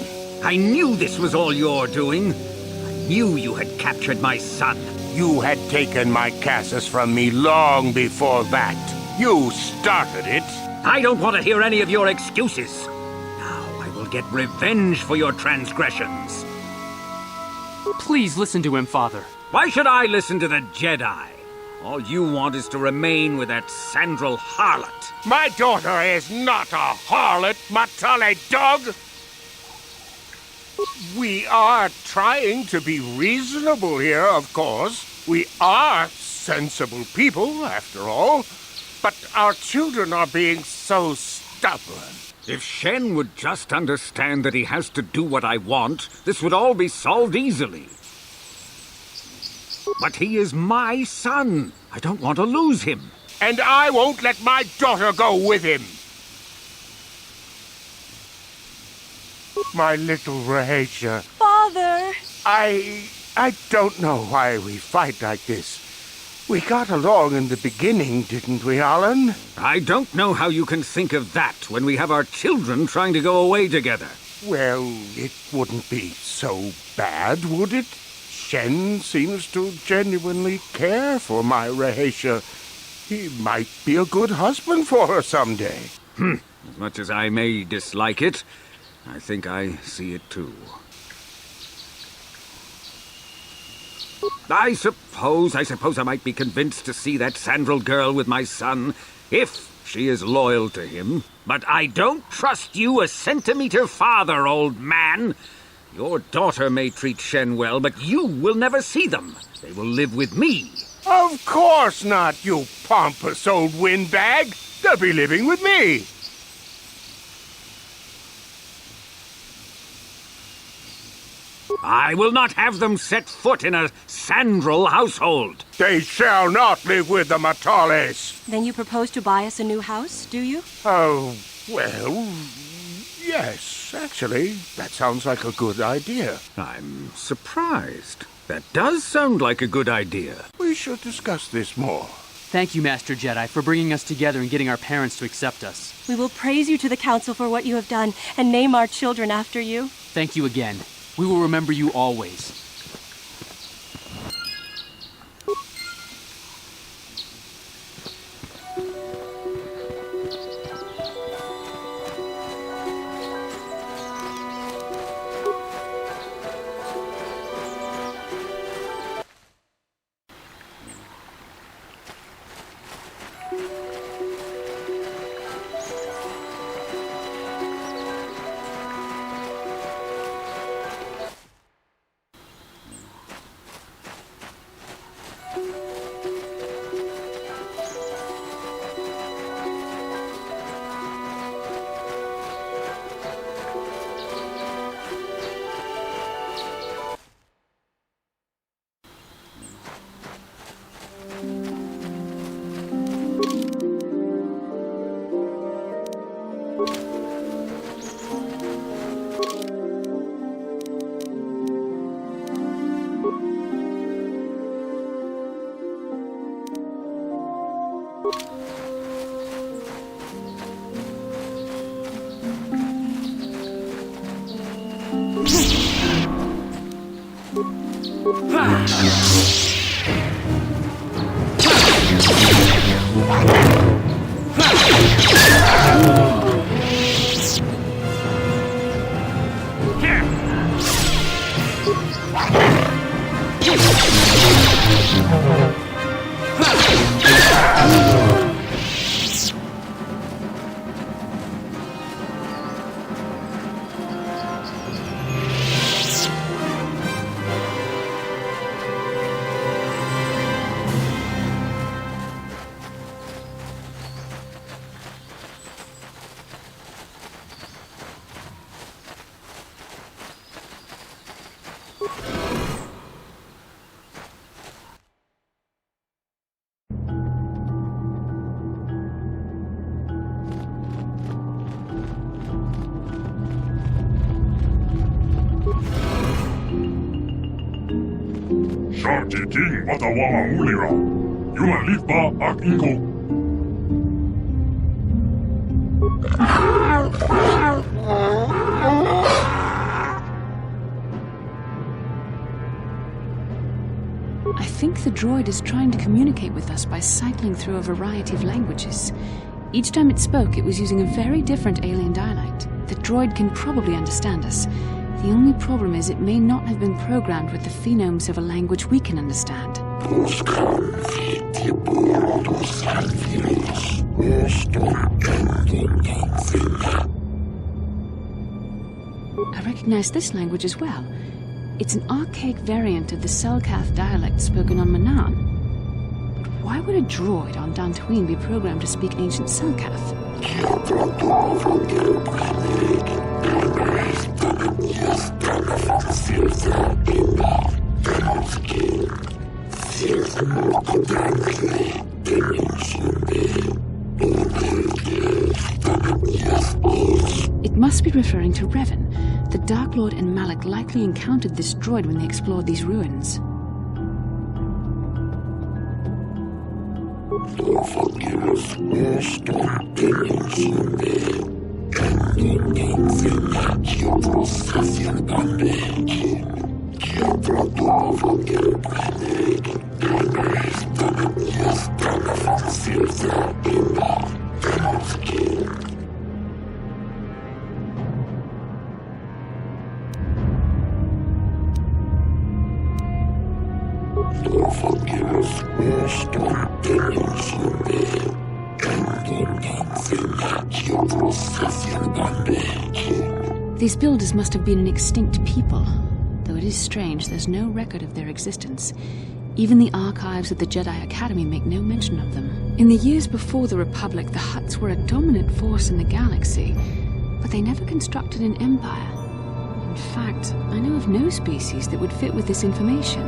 I knew this was all your doing. I knew you had captured my son. You had taken my Cassus from me long before that. You started it. I don't want to hear any of your excuses. Now I will get revenge for your transgressions. Please listen to him, Father. Why should I listen to the Jedi? All you want is to remain with that Sandral harlot. My daughter is not a harlot, Matale dog! We are trying to be reasonable here, of course. We are sensible people, after all. But our children are being so stubborn. If Shen would just understand that he has to do what I want, this would all be solved easily. But he is my son. I don't want to lose him. And I won't let my daughter go with him. My little Rahesia. Father! I don't know why we fight like this. We got along in the beginning, didn't we, Alan? I don't know how you can think of that when we have our children trying to go away together. Well, it wouldn't be so bad, would it? Shen seems to genuinely care for my Rahesia. He might be a good husband for her someday. As much as I may dislike it, I think I see it too. I suppose I might be convinced to see that Sandral girl with my son, if she is loyal to him. But I don't trust you a centimeter farther, old man. Your daughter may treat Shen well, but you will never see them. They will live with me. Of course not, you pompous old windbag. They'll be living with me. I will not have them set foot in a Sandral household. They shall not live with the Matales. Then you propose to buy us a new house, do you? Oh, well, yes, actually, that sounds like a good idea. I'm surprised. That does sound like a good idea. We should discuss this more. Thank you, Master Jedi, for bringing us together and getting our parents to accept us. We will praise you to the Council for what you have done and name our children after you. Thank you again. We will remember you always. Sharti King Watawala Ulira. Yumalit ba ak iko? I think the droid is trying to communicate with us by cycling through a variety of languages. Each time it spoke, it was using a very different alien dialect. The droid can probably understand us. The only problem is it may not have been programmed with the phonemes of a language we can understand. I recognize this language as well. It's an archaic variant of the Selkath dialect spoken on Manaan. But why would a droid on Dantooine be programmed to speak ancient Selkath? It must be referring to Revan. The Dark Lord and Malak likely encountered this droid when they explored these ruins. These builders must have been an extinct people. Though it is strange, there's no record of their existence. Even the archives of the Jedi Academy make no mention of them. In the years before the Republic, the Hutts were a dominant force in the galaxy, but they never constructed an empire. In fact, I know of no species that would fit with this information.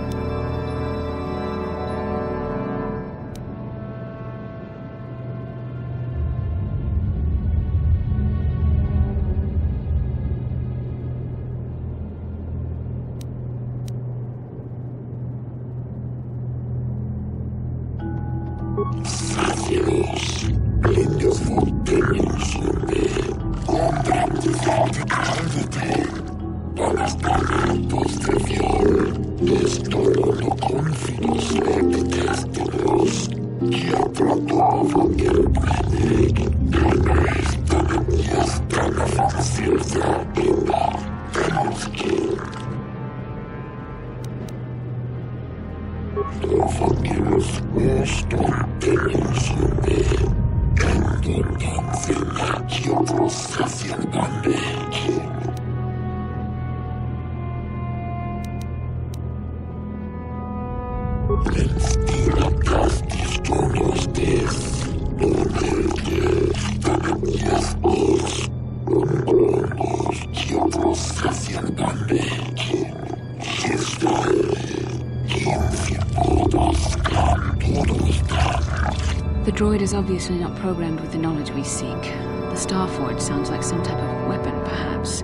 The droid is obviously not programmed with the knowledge we seek. The Starforge sounds like some type of weapon, perhaps.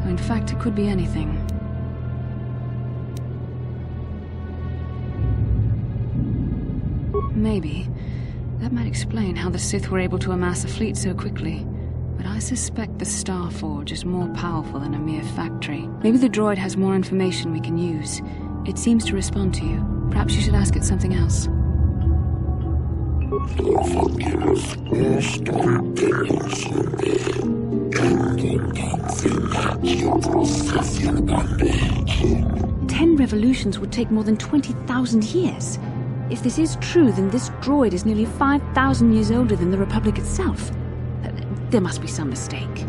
Or in fact, it could be anything. Maybe. That might explain how the Sith were able to amass a fleet so quickly. But I suspect the Starforge is more powerful than a mere factory. Maybe the droid has more information we can use. It seems to respond to you. Perhaps you should ask it something else. 10 revolutions would take more than 20,000 years. If this is true, then this droid is nearly 5,000 years older than the Republic itself. There must be some mistake.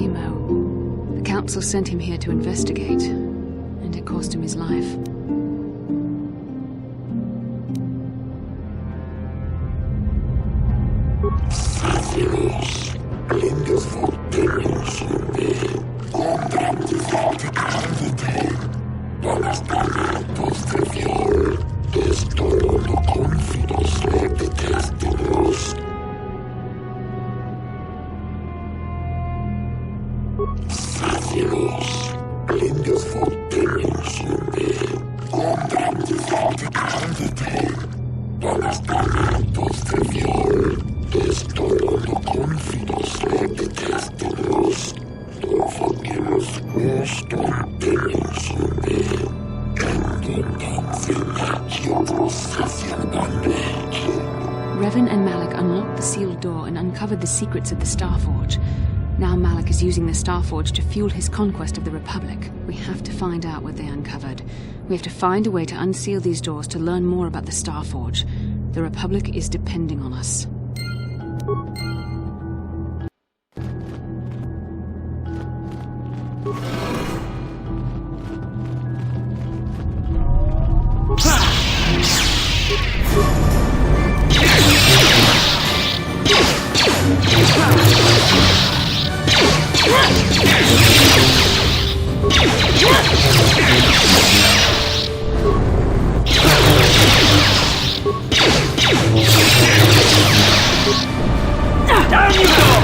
Nemo. The council sent him here to investigate, and it cost him his life. Revan and Malik unlocked the sealed door and uncovered the secrets of the Starforge. Now Malik is using the Starforge to fuel his conquest of the Republic. We have to find out what they uncovered. We have to find a way to unseal these doors to learn more about the Starforge. The Republic is depending on us. Down you go!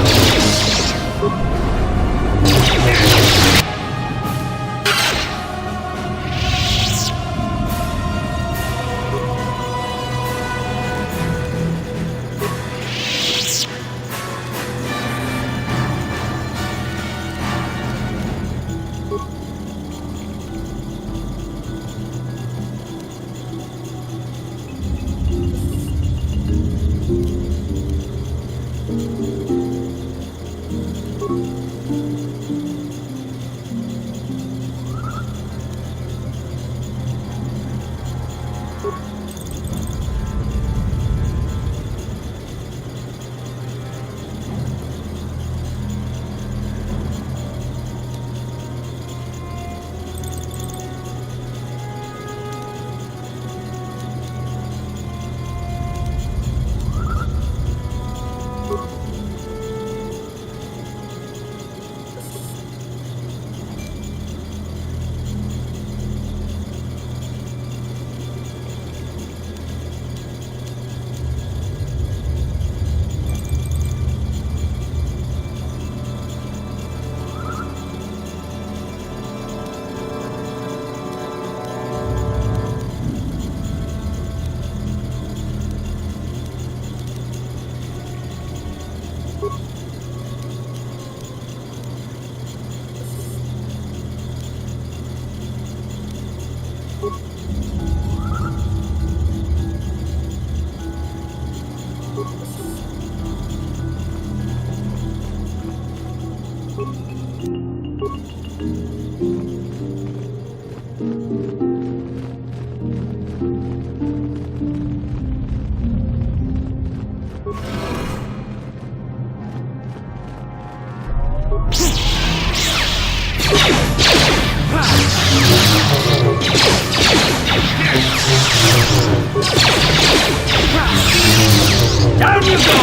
Down you go!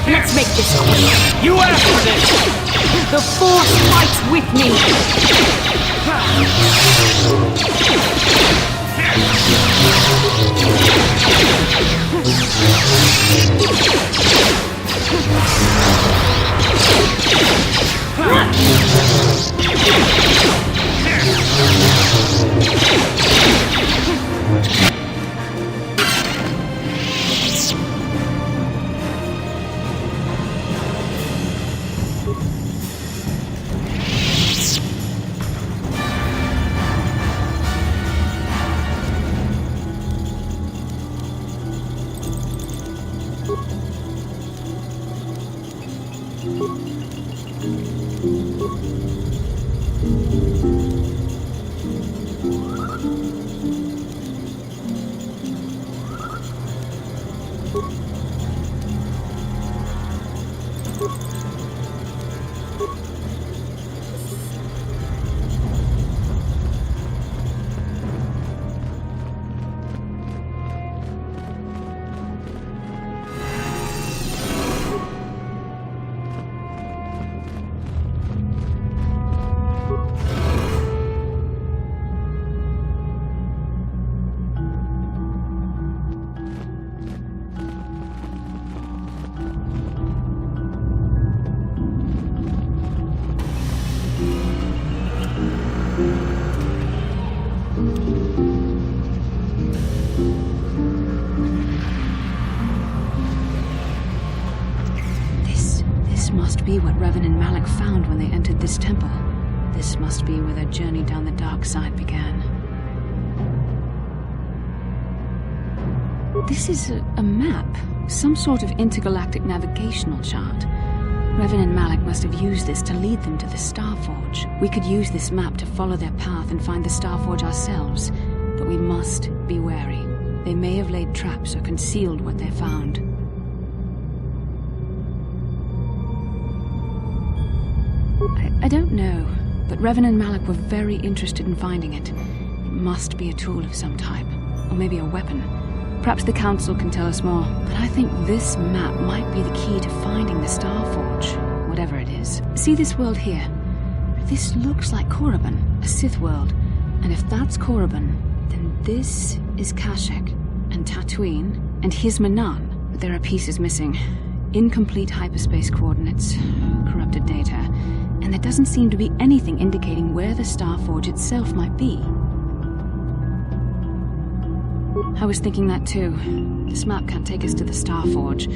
Let's make this quick. You asked for this! The Force fights with me! This must be what Revan and Malak found when they entered this temple. This must be where their journey down the dark side began. This is a map, some sort of intergalactic navigational chart. Revan and Malak must have used this to lead them to the Starforge. We could use this map to follow their path and find the Starforge ourselves, but we must be wary. They may have laid traps or concealed what they found. I don't know, but Revan and Malak were very interested in finding it. It must be a tool of some type, or maybe a weapon. Perhaps the Council can tell us more, but I think this map might be the key to finding the Starforge, whatever it is. See this world here? This looks like Korriban, a Sith world. And if that's Korriban, then this is Kashyyyk, and Dantooine, and here's Manaan. But there are pieces missing. Incomplete hyperspace coordinates, corrupted data, and there doesn't seem to be anything indicating where the Starforge itself might be. I was thinking that too. This map can't take us to the Starforge,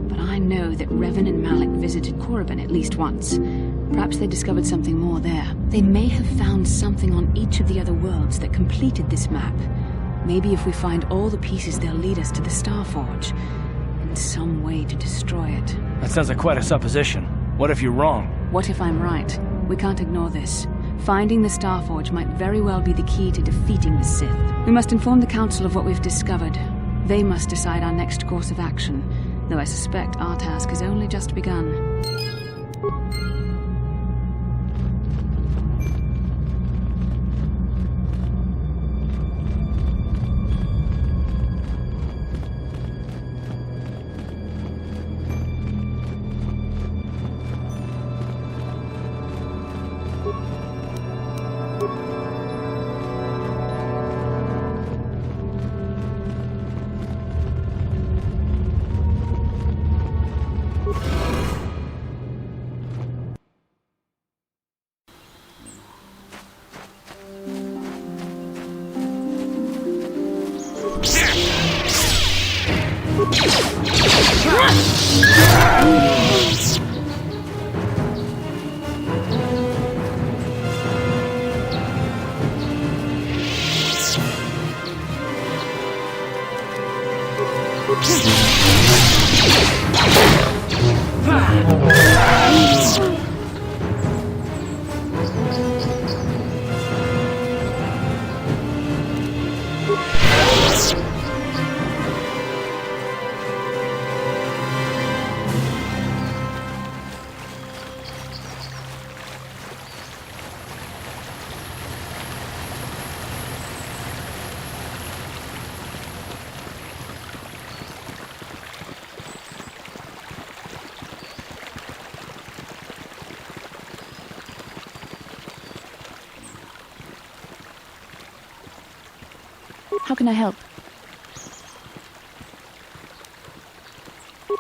but I know that Revan and Malak visited Korriban at least once. Perhaps they discovered something more there. They may have found something on each of the other worlds that completed this map. Maybe if we find all the pieces, they'll lead us to the Starforge, and some way to destroy it. That sounds like quite a supposition. What if you're wrong? What if I'm right? We can't ignore this. Finding the Starforge might very well be the key to defeating the Sith. We must inform the Council of what we've discovered. They must decide our next course of action, though I suspect our task has only just begun. How can I help?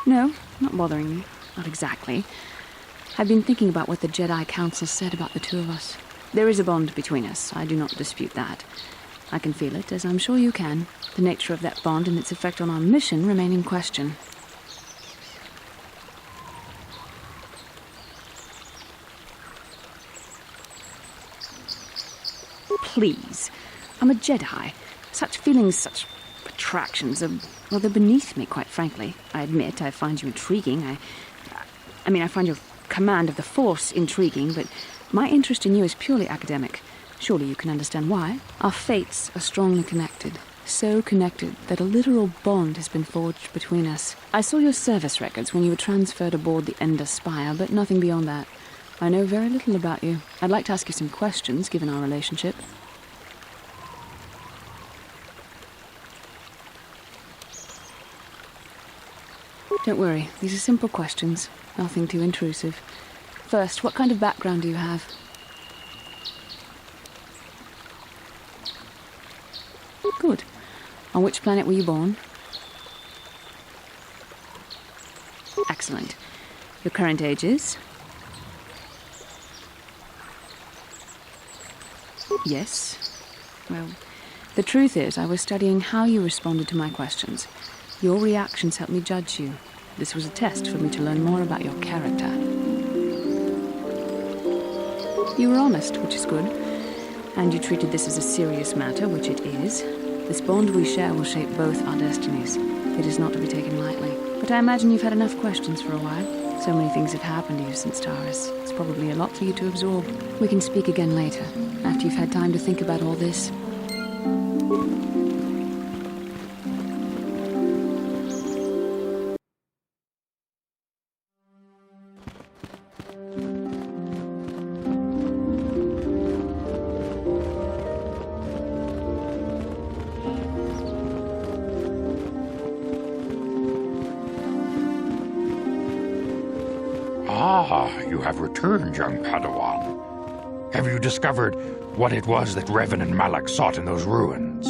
No, not bothering you. Not exactly. I've been thinking about what the Jedi Council said about the two of us. There is a bond between us. I do not dispute that. I can feel it, as I'm sure you can. The nature of that bond and its effect on our mission remain in question. Please. I'm a Jedi. Such feelings, such attractions are, well, they're beneath me, quite frankly. I admit I find you intriguing. I find your command of the Force intriguing, but my interest in you is purely academic. Surely you can understand why. Our fates are strongly connected. So connected that a literal bond has been forged between us. I saw your service records when you were transferred aboard the Ender Spire, but nothing beyond that. I know very little about you. I'd like to ask you some questions, given our relationship. Don't worry, these are simple questions, nothing too intrusive. First, what kind of background do you have? Good. On which planet were you born? Excellent. Your current age is? Yes. Well, The truth is, I was studying how you responded to my questions. Your reactions helped me judge you. This was a test for me to learn more about your character. You were honest, which is good. And you treated this as a serious matter, which it is. This bond we share will shape both our destinies. It is not to be taken lightly. But I imagine you've had enough questions for a while. So many things have happened to you since Taurus. It's probably a lot for you to absorb. We can speak again later, after you've had time to think about all this. Ah, you have returned, young Padawan. Have you discovered what it was that Revan and Malak sought in those ruins?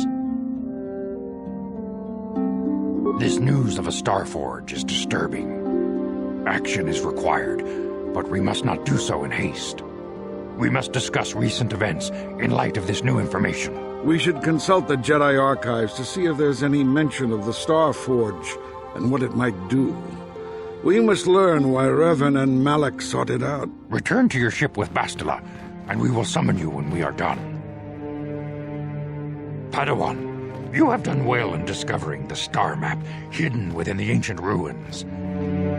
This news of a Starforge is disturbing. Action is required, but we must not do so in haste. We must discuss recent events in light of this new information. We should consult the Jedi archives to see if there's any mention of the Starforge and what it might do. We must learn why Revan and Malak sought it out. Return to your ship with Bastila, and we will summon you when we are done. Padawan, you have done well in discovering the star map hidden within the ancient ruins.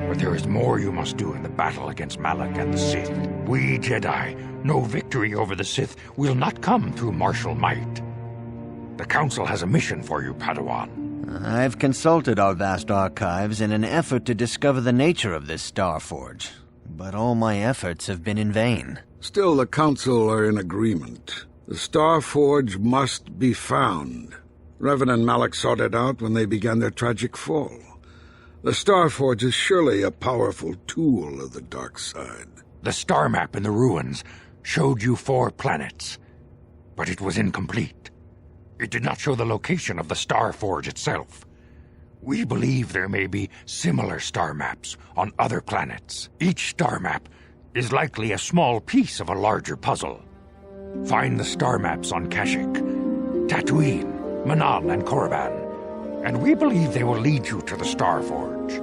But there is more you must do in the battle against Malak and the Sith. We Jedi know victory over the Sith will not come through martial might. The Council has a mission for you, Padawan. I've consulted our vast archives in an effort to discover the nature of this Starforge, but all my efforts have been in vain. Still, the Council are in agreement. The Starforge must be found. Revan and Malak sought it out when they began their tragic fall. The Starforge is surely a powerful tool of the dark side. The star map in the ruins showed you 4 planets, but it was incomplete. It did not show the location of the Starforge itself. We believe there may be similar star maps on other planets. Each star map is likely a small piece of a larger puzzle. Find the star maps on Kashyyyk, Dantooine, Manal, and Korriban, and we believe they will lead you to the Starforge.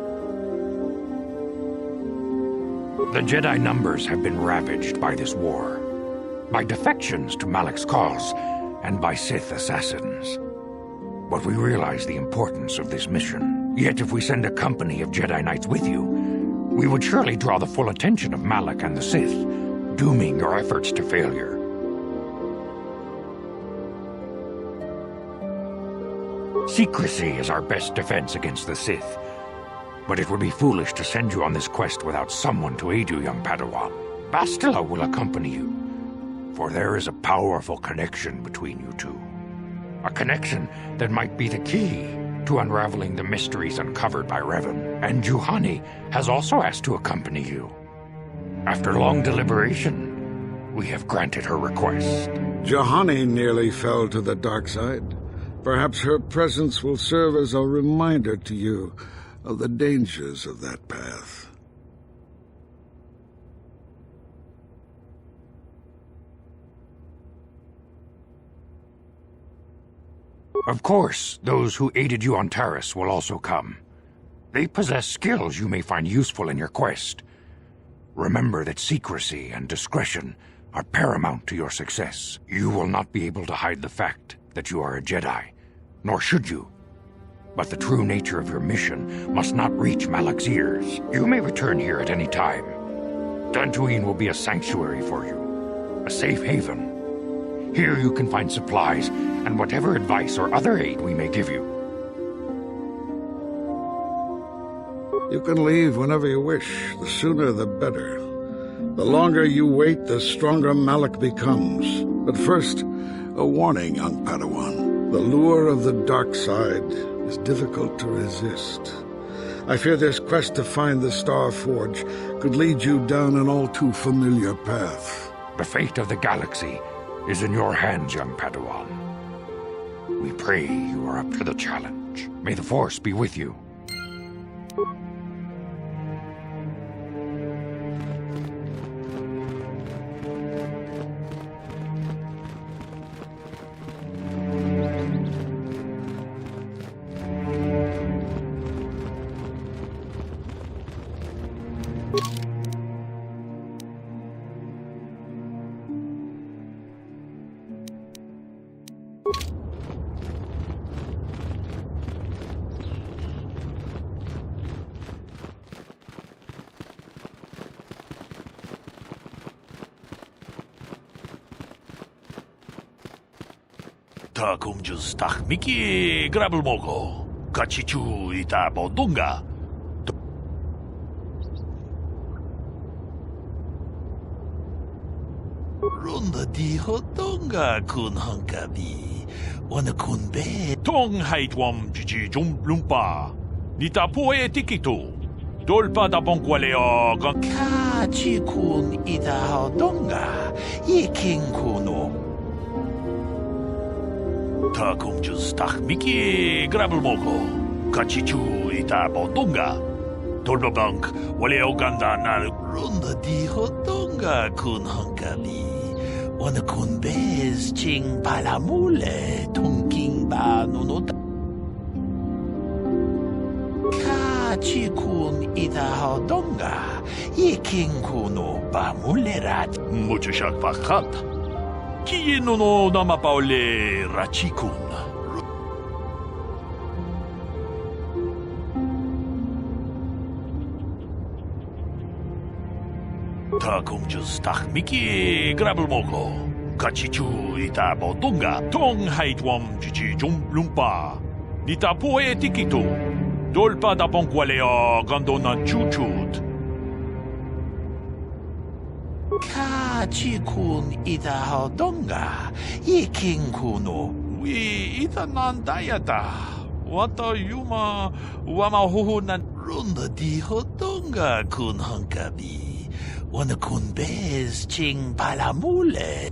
The Jedi numbers have been ravaged by this war, by defections to Malak's cause, and by Sith assassins. But we realize the importance of this mission. Yet if we send a company of Jedi Knights with you, we would surely draw the full attention of Malak and the Sith, dooming your efforts to failure. Secrecy is our best defense against the Sith, but it would be foolish to send you on this quest without someone to aid you, young Padawan. Bastila will accompany you, for there is a powerful connection between you two. A connection that might be the key to unraveling the mysteries uncovered by Revan. And Juhani has also asked to accompany you. After long deliberation, we have granted her request. Juhani nearly fell to the dark side. Perhaps her presence will serve as a reminder to you of the dangers of that path. Of course, those who aided you on Taurus will also come. They possess skills you may find useful in your quest. Remember that secrecy and discretion are paramount to your success. You will not be able to hide the fact that you are a Jedi, nor should you. But the true nature of your mission must not reach Malak's ears. You may return here at any time. Dantooine will be a sanctuary for you, a safe haven. Here you can find supplies and whatever advice or other aid we may give you. You can leave whenever you wish. The sooner the better. The longer you wait, the stronger Malak becomes. But first, a warning, young Padawan. The lure of the dark side is difficult to resist. I fear this quest to find the Starforge could lead you down an all too familiar path. The fate of the galaxy is in your hands, young Padawan. We pray you are up to the challenge. May the Force be with you. Takumjus takmiki grabelmogo. Kachichu ita bodunga. Runda di hodonga kun hankabi. Wana kun be. Tong haitwam jiji lumpa. Nita poe tikito. Dolpa da bonkwaleo gan. Kachi kun ita hodonga. Yiking kuno. Takumjus takmiki grabelmogo. Kachichu ita bodunga. Dolbabank waleo ganda na runda di hodonga kun hankabi. Wana kun bez ching palamule tungking ba nunota. Kachi kun ita hodonga. Yiking kuno ba mulerat. Mucho shak vakat. Kieno no namapaole rachikun. Takumjus takmiki grabelmogo. Kachichu ita bodunga. Tong haitwam jiji lumpa. Nita poe tikito. Dolpa da bonkwaleo gandona chuchut. Kachi kun ita hodonga. Yiking kuno. Wi ita nandayata. Wata yuma wama huhunan. Runda di hodonga kun hankabi. Wana kun bez ching palamule.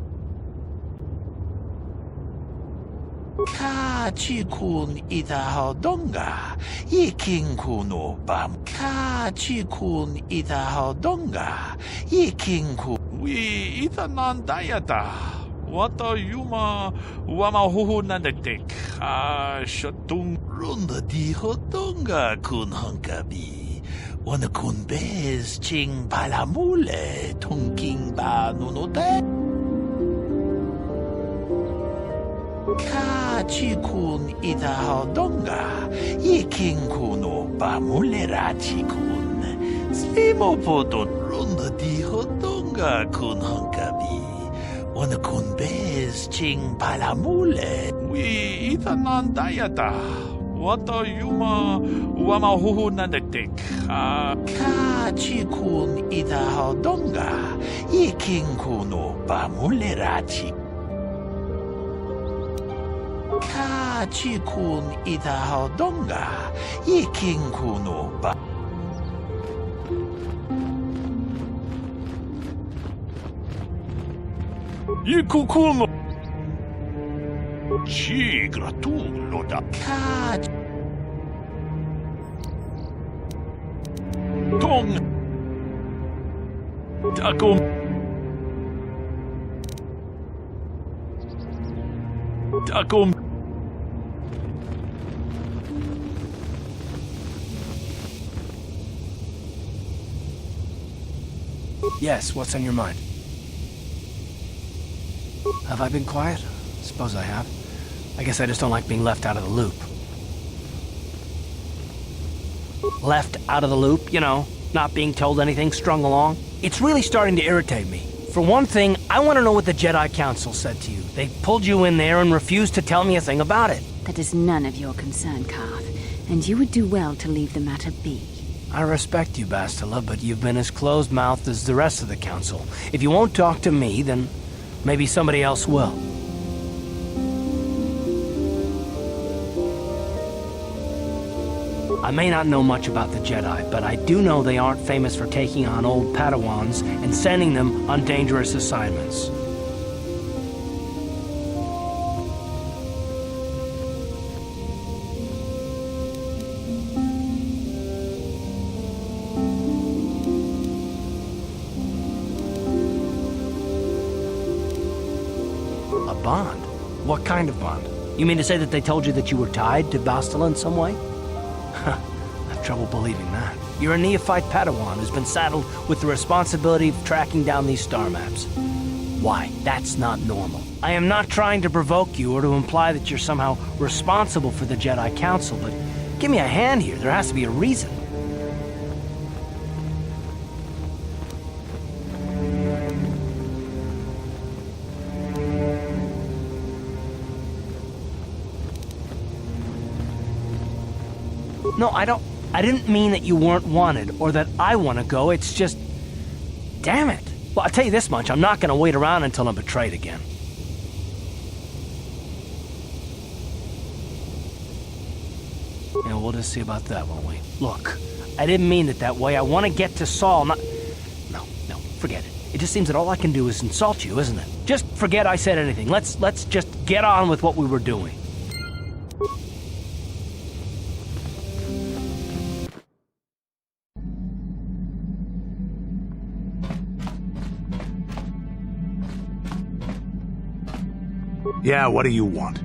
Kachi kun ita hodonga. Yiking kuno bam. Kachi kun ita hodonga. Yiking kuno. Wi ita nandayata. Wata yuma wama huhunan dektek. Shatung. Runda di hodonga kun hankabi. Wana kun bez ching palamule tungking ba nunote. Kachi kun ita hodonga. Yiking kuno ba mulerachi kun. Slimo podon runda di hodonga kun hankabi. Wana kun bez ching palamule. Wi ita nandayata. Wata yuma wama huhunan dektek. Kachi kun ita hodonga. Yiking kuno ba mulerachi. Kachi kun ita hodonga. Yiking kuno ba. Yikukuno. Ci gratulo da. Tong. Takum. Takum. Yes, what's on your mind? Have I been quiet? Suppose I have. I guess I just don't like being left out of the loop. Left out of the loop, you know, not being told anything, strung along. It's really starting to irritate me. For one thing, I want to know what the Jedi Council said to you. They pulled you in there and refused to tell me a thing about it. That is none of your concern, Carth, and you would do well to leave the matter be. I respect you, Bastila, but you've been as closed-mouthed as the rest of the Council. If you won't talk to me, then maybe somebody else will. I may not know much about the Jedi, but I do know they aren't famous for taking on old Padawans and sending them on dangerous assignments. A bond? What kind of bond? You mean to say that they told you that you were tied to Bastila in some way? I have trouble believing that. You're a neophyte Padawan who's been saddled with the responsibility of tracking down these star maps. Why? That's not normal. I am not trying to provoke you or to imply that you're somehow responsible for the Jedi Council, but give me a hand here. There has to be a reason. No, I didn't mean that you weren't wanted, or that I want to go, it's just... Damn it! Well, I'll tell you this much, I'm not gonna wait around until I'm betrayed again. Yeah, we'll just see about that, won't we? Look, I didn't mean it that way. I want to get to Saul, not... No, forget it. It just seems that all I can do is insult you, isn't it? Just forget I said anything. Let's just get on with what we were doing. Yeah, what do you want?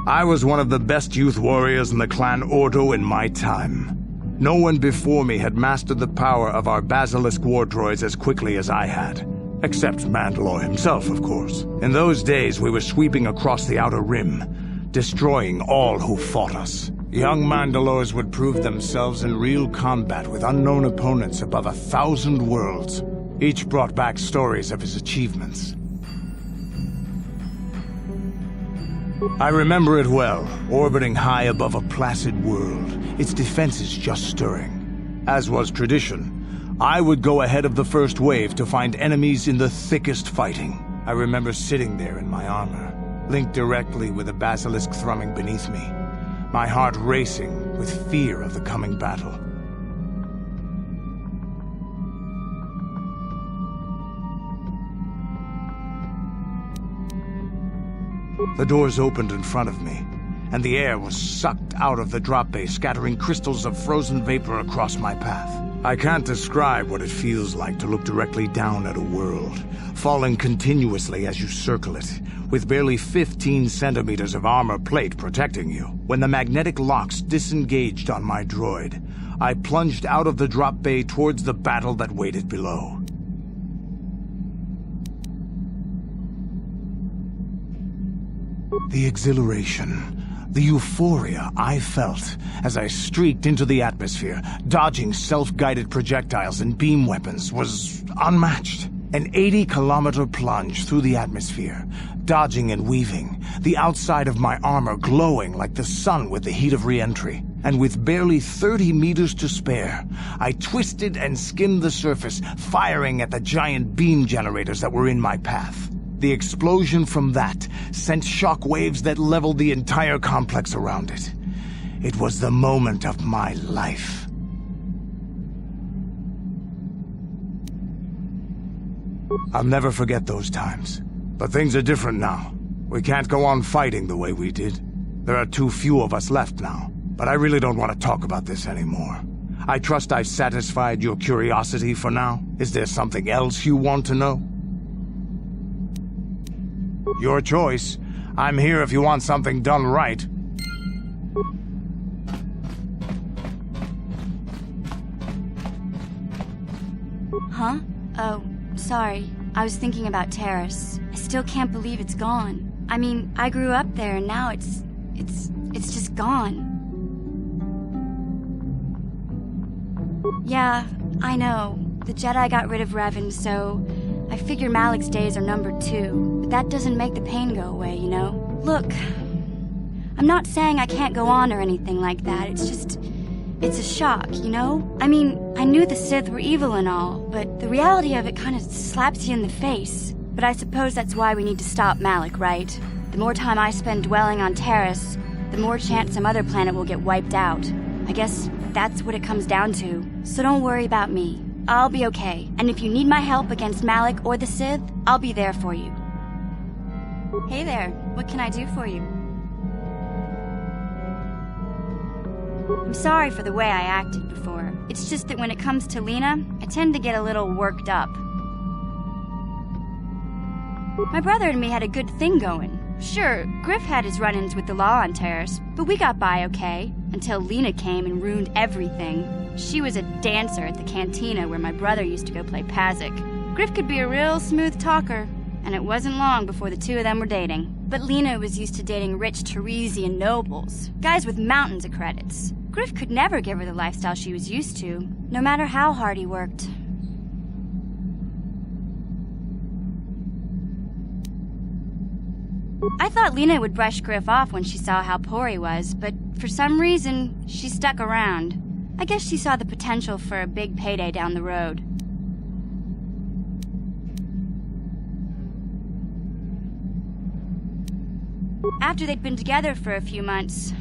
I was one of the best youth warriors in the clan Ordo in my time. No one before me had mastered the power of our basilisk war droids as quickly as I had. Except Mandalore himself, of course. In those days, we were sweeping across the Outer Rim, destroying all who fought us. Young Mandalores would prove themselves in real combat with unknown opponents above 1,000 worlds. Each brought back stories of his achievements. I remember it well, orbiting high above a placid world, its defenses just stirring. As was tradition, I would go ahead of the first wave to find enemies in the thickest fighting. I remember sitting there in my armor, linked directly with the basilisk thrumming beneath me, my heart racing with fear of the coming battle. The doors opened in front of me, and the air was sucked out of the drop bay, scattering crystals of frozen vapor across my path. I can't describe what it feels like to look directly down at a world, falling continuously as you circle it, with barely 15 centimeters of armor plate protecting you. When the magnetic locks disengaged on my droid, I plunged out of the drop bay towards the battle that waited below. The exhilaration, the euphoria I felt as I streaked into the atmosphere, dodging self-guided projectiles and beam weapons, was unmatched. An 80-kilometer plunge through the atmosphere, dodging and weaving, the outside of my armor glowing like the sun with the heat of re-entry. And with barely 30 meters to spare, I twisted and skimmed the surface, firing at the giant beam generators that were in my path. The explosion from that sent shock waves that leveled the entire complex around it. It was the moment of my life. I'll never forget those times. But things are different now. We can't go on fighting the way we did. There are too few of us left now. But I really don't want to talk about this anymore. I trust I've satisfied your curiosity for now. Is there something else you want to know? Your choice. I'm here if you want something done right. Huh? Oh, sorry. I was thinking about Terrace. I still can't believe it's gone. I mean, I grew up there and now it's just gone. Yeah, I know. The Jedi got rid of Revan, so I figure Malik's days are numbered too. But that doesn't make the pain go away, you know? Look, I'm not saying I can't go on or anything like that. It's a shock, you know? I mean, I knew the Sith were evil and all, but the reality of it kind of slaps you in the face. But I suppose that's why we need to stop Malik, right? The more time I spend dwelling on Terrace, the more chance some other planet will get wiped out. I guess that's what it comes down to. So don't worry about me. I'll be okay. And if you need my help against Malik or the Sith, I'll be there for you. Hey there, what can I do for you? I'm sorry for the way I acted before. It's just that when it comes to Lena, I tend to get a little worked up. My brother and me had a good thing going. Sure, Griff had his run-ins with the law on Terrace, but we got by okay, until Lena came and ruined everything. She was a dancer at the cantina where my brother used to go play Pazik. Griff could be a real smooth talker, and it wasn't long before the two of them were dating. But Lena was used to dating rich Teresian nobles, guys with mountains of credits. Griff could never give her the lifestyle she was used to, no matter how hard he worked. I thought Lena would brush Griff off when she saw how poor he was, but for some reason, she stuck around. I guess she saw the potential for a big payday down the road. After they'd been together for a few months,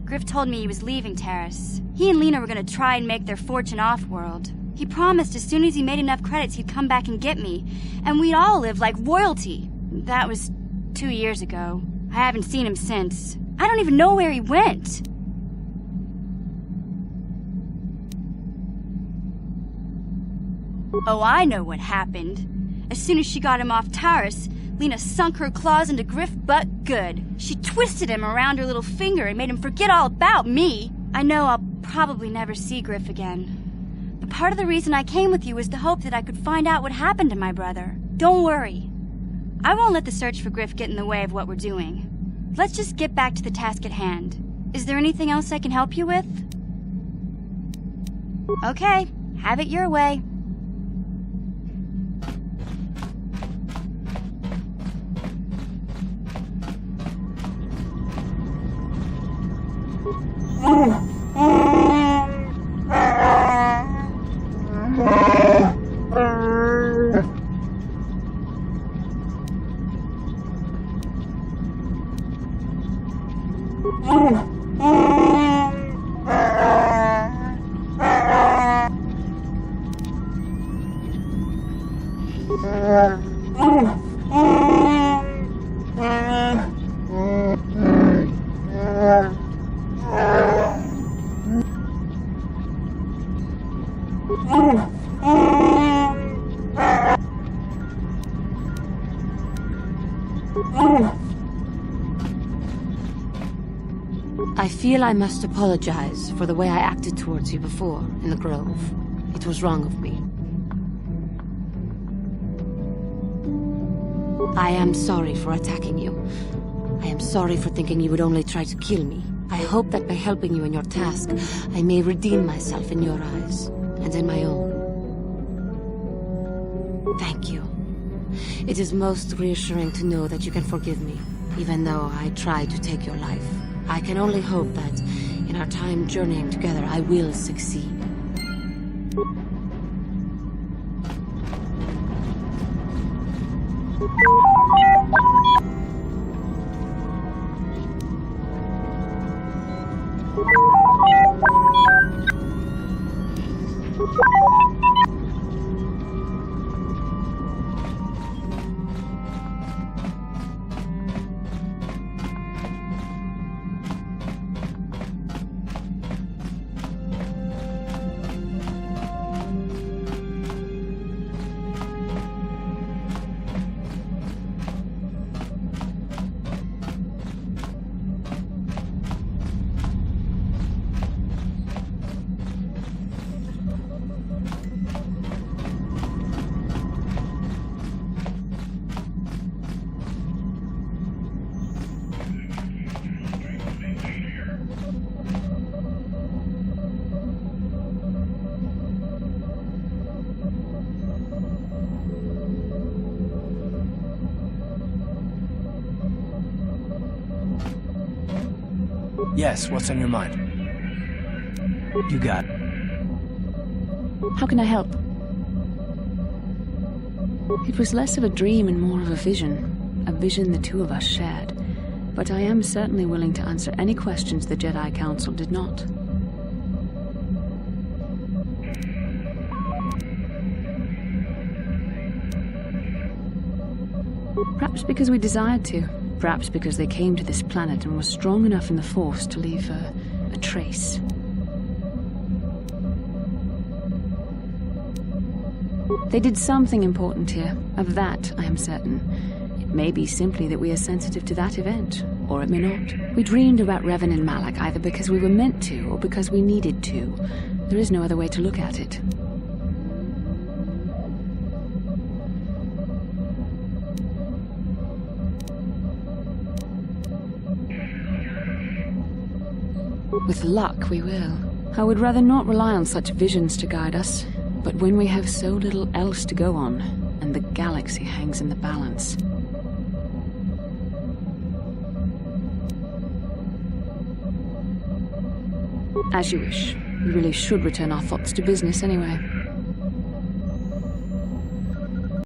Griff told me he was leaving Terrace. He and Lena were gonna try and make their fortune off-world. He promised as soon as he made enough credits he'd come back and get me, and we'd all live like royalty. That was 2 years ago. I haven't seen him since. I don't even know where he went. Oh, I know what happened. As soon as she got him off Taurus, Lena sunk her claws into Griff butt good. She twisted him around her little finger and made him forget all about me. I know I'll probably never see Griff again. But part of the reason I came with you was the hope that I could find out what happened to my brother. Don't worry. I won't let the search for Griff get in the way of what we're doing. Let's just get back to the task at hand. Is there anything else I can help you with? Okay, have it your way. I feel I must apologize for the way I acted towards you before, in the Grove. It was wrong of me. I am sorry for attacking you. I am sorry for thinking you would only try to kill me. I hope that by helping you in your task, I may redeem myself in your eyes, and in my own. Thank you. It is most reassuring to know that you can forgive me, even though I tried to take your life. I can only hope that, in our time journeying together, I will succeed. Yes, what's on your mind? You got it. How can I help? It was less of a dream and more of a vision the two of us shared. But I am certainly willing to answer any questions the Jedi Council did not. Perhaps because we desired to. Perhaps because they came to this planet and were strong enough in the Force to leave a trace. They did something important here. Of that, I am certain. It may be simply that we are sensitive to that event, or it may not. We dreamed about Revan and Malak either because we were meant to, or because we needed to. There is no other way to look at it. With luck, we will. I would rather not rely on such visions to guide us. But when we have so little else to go on, and the galaxy hangs in the balance... As you wish. We really should return our thoughts to business anyway.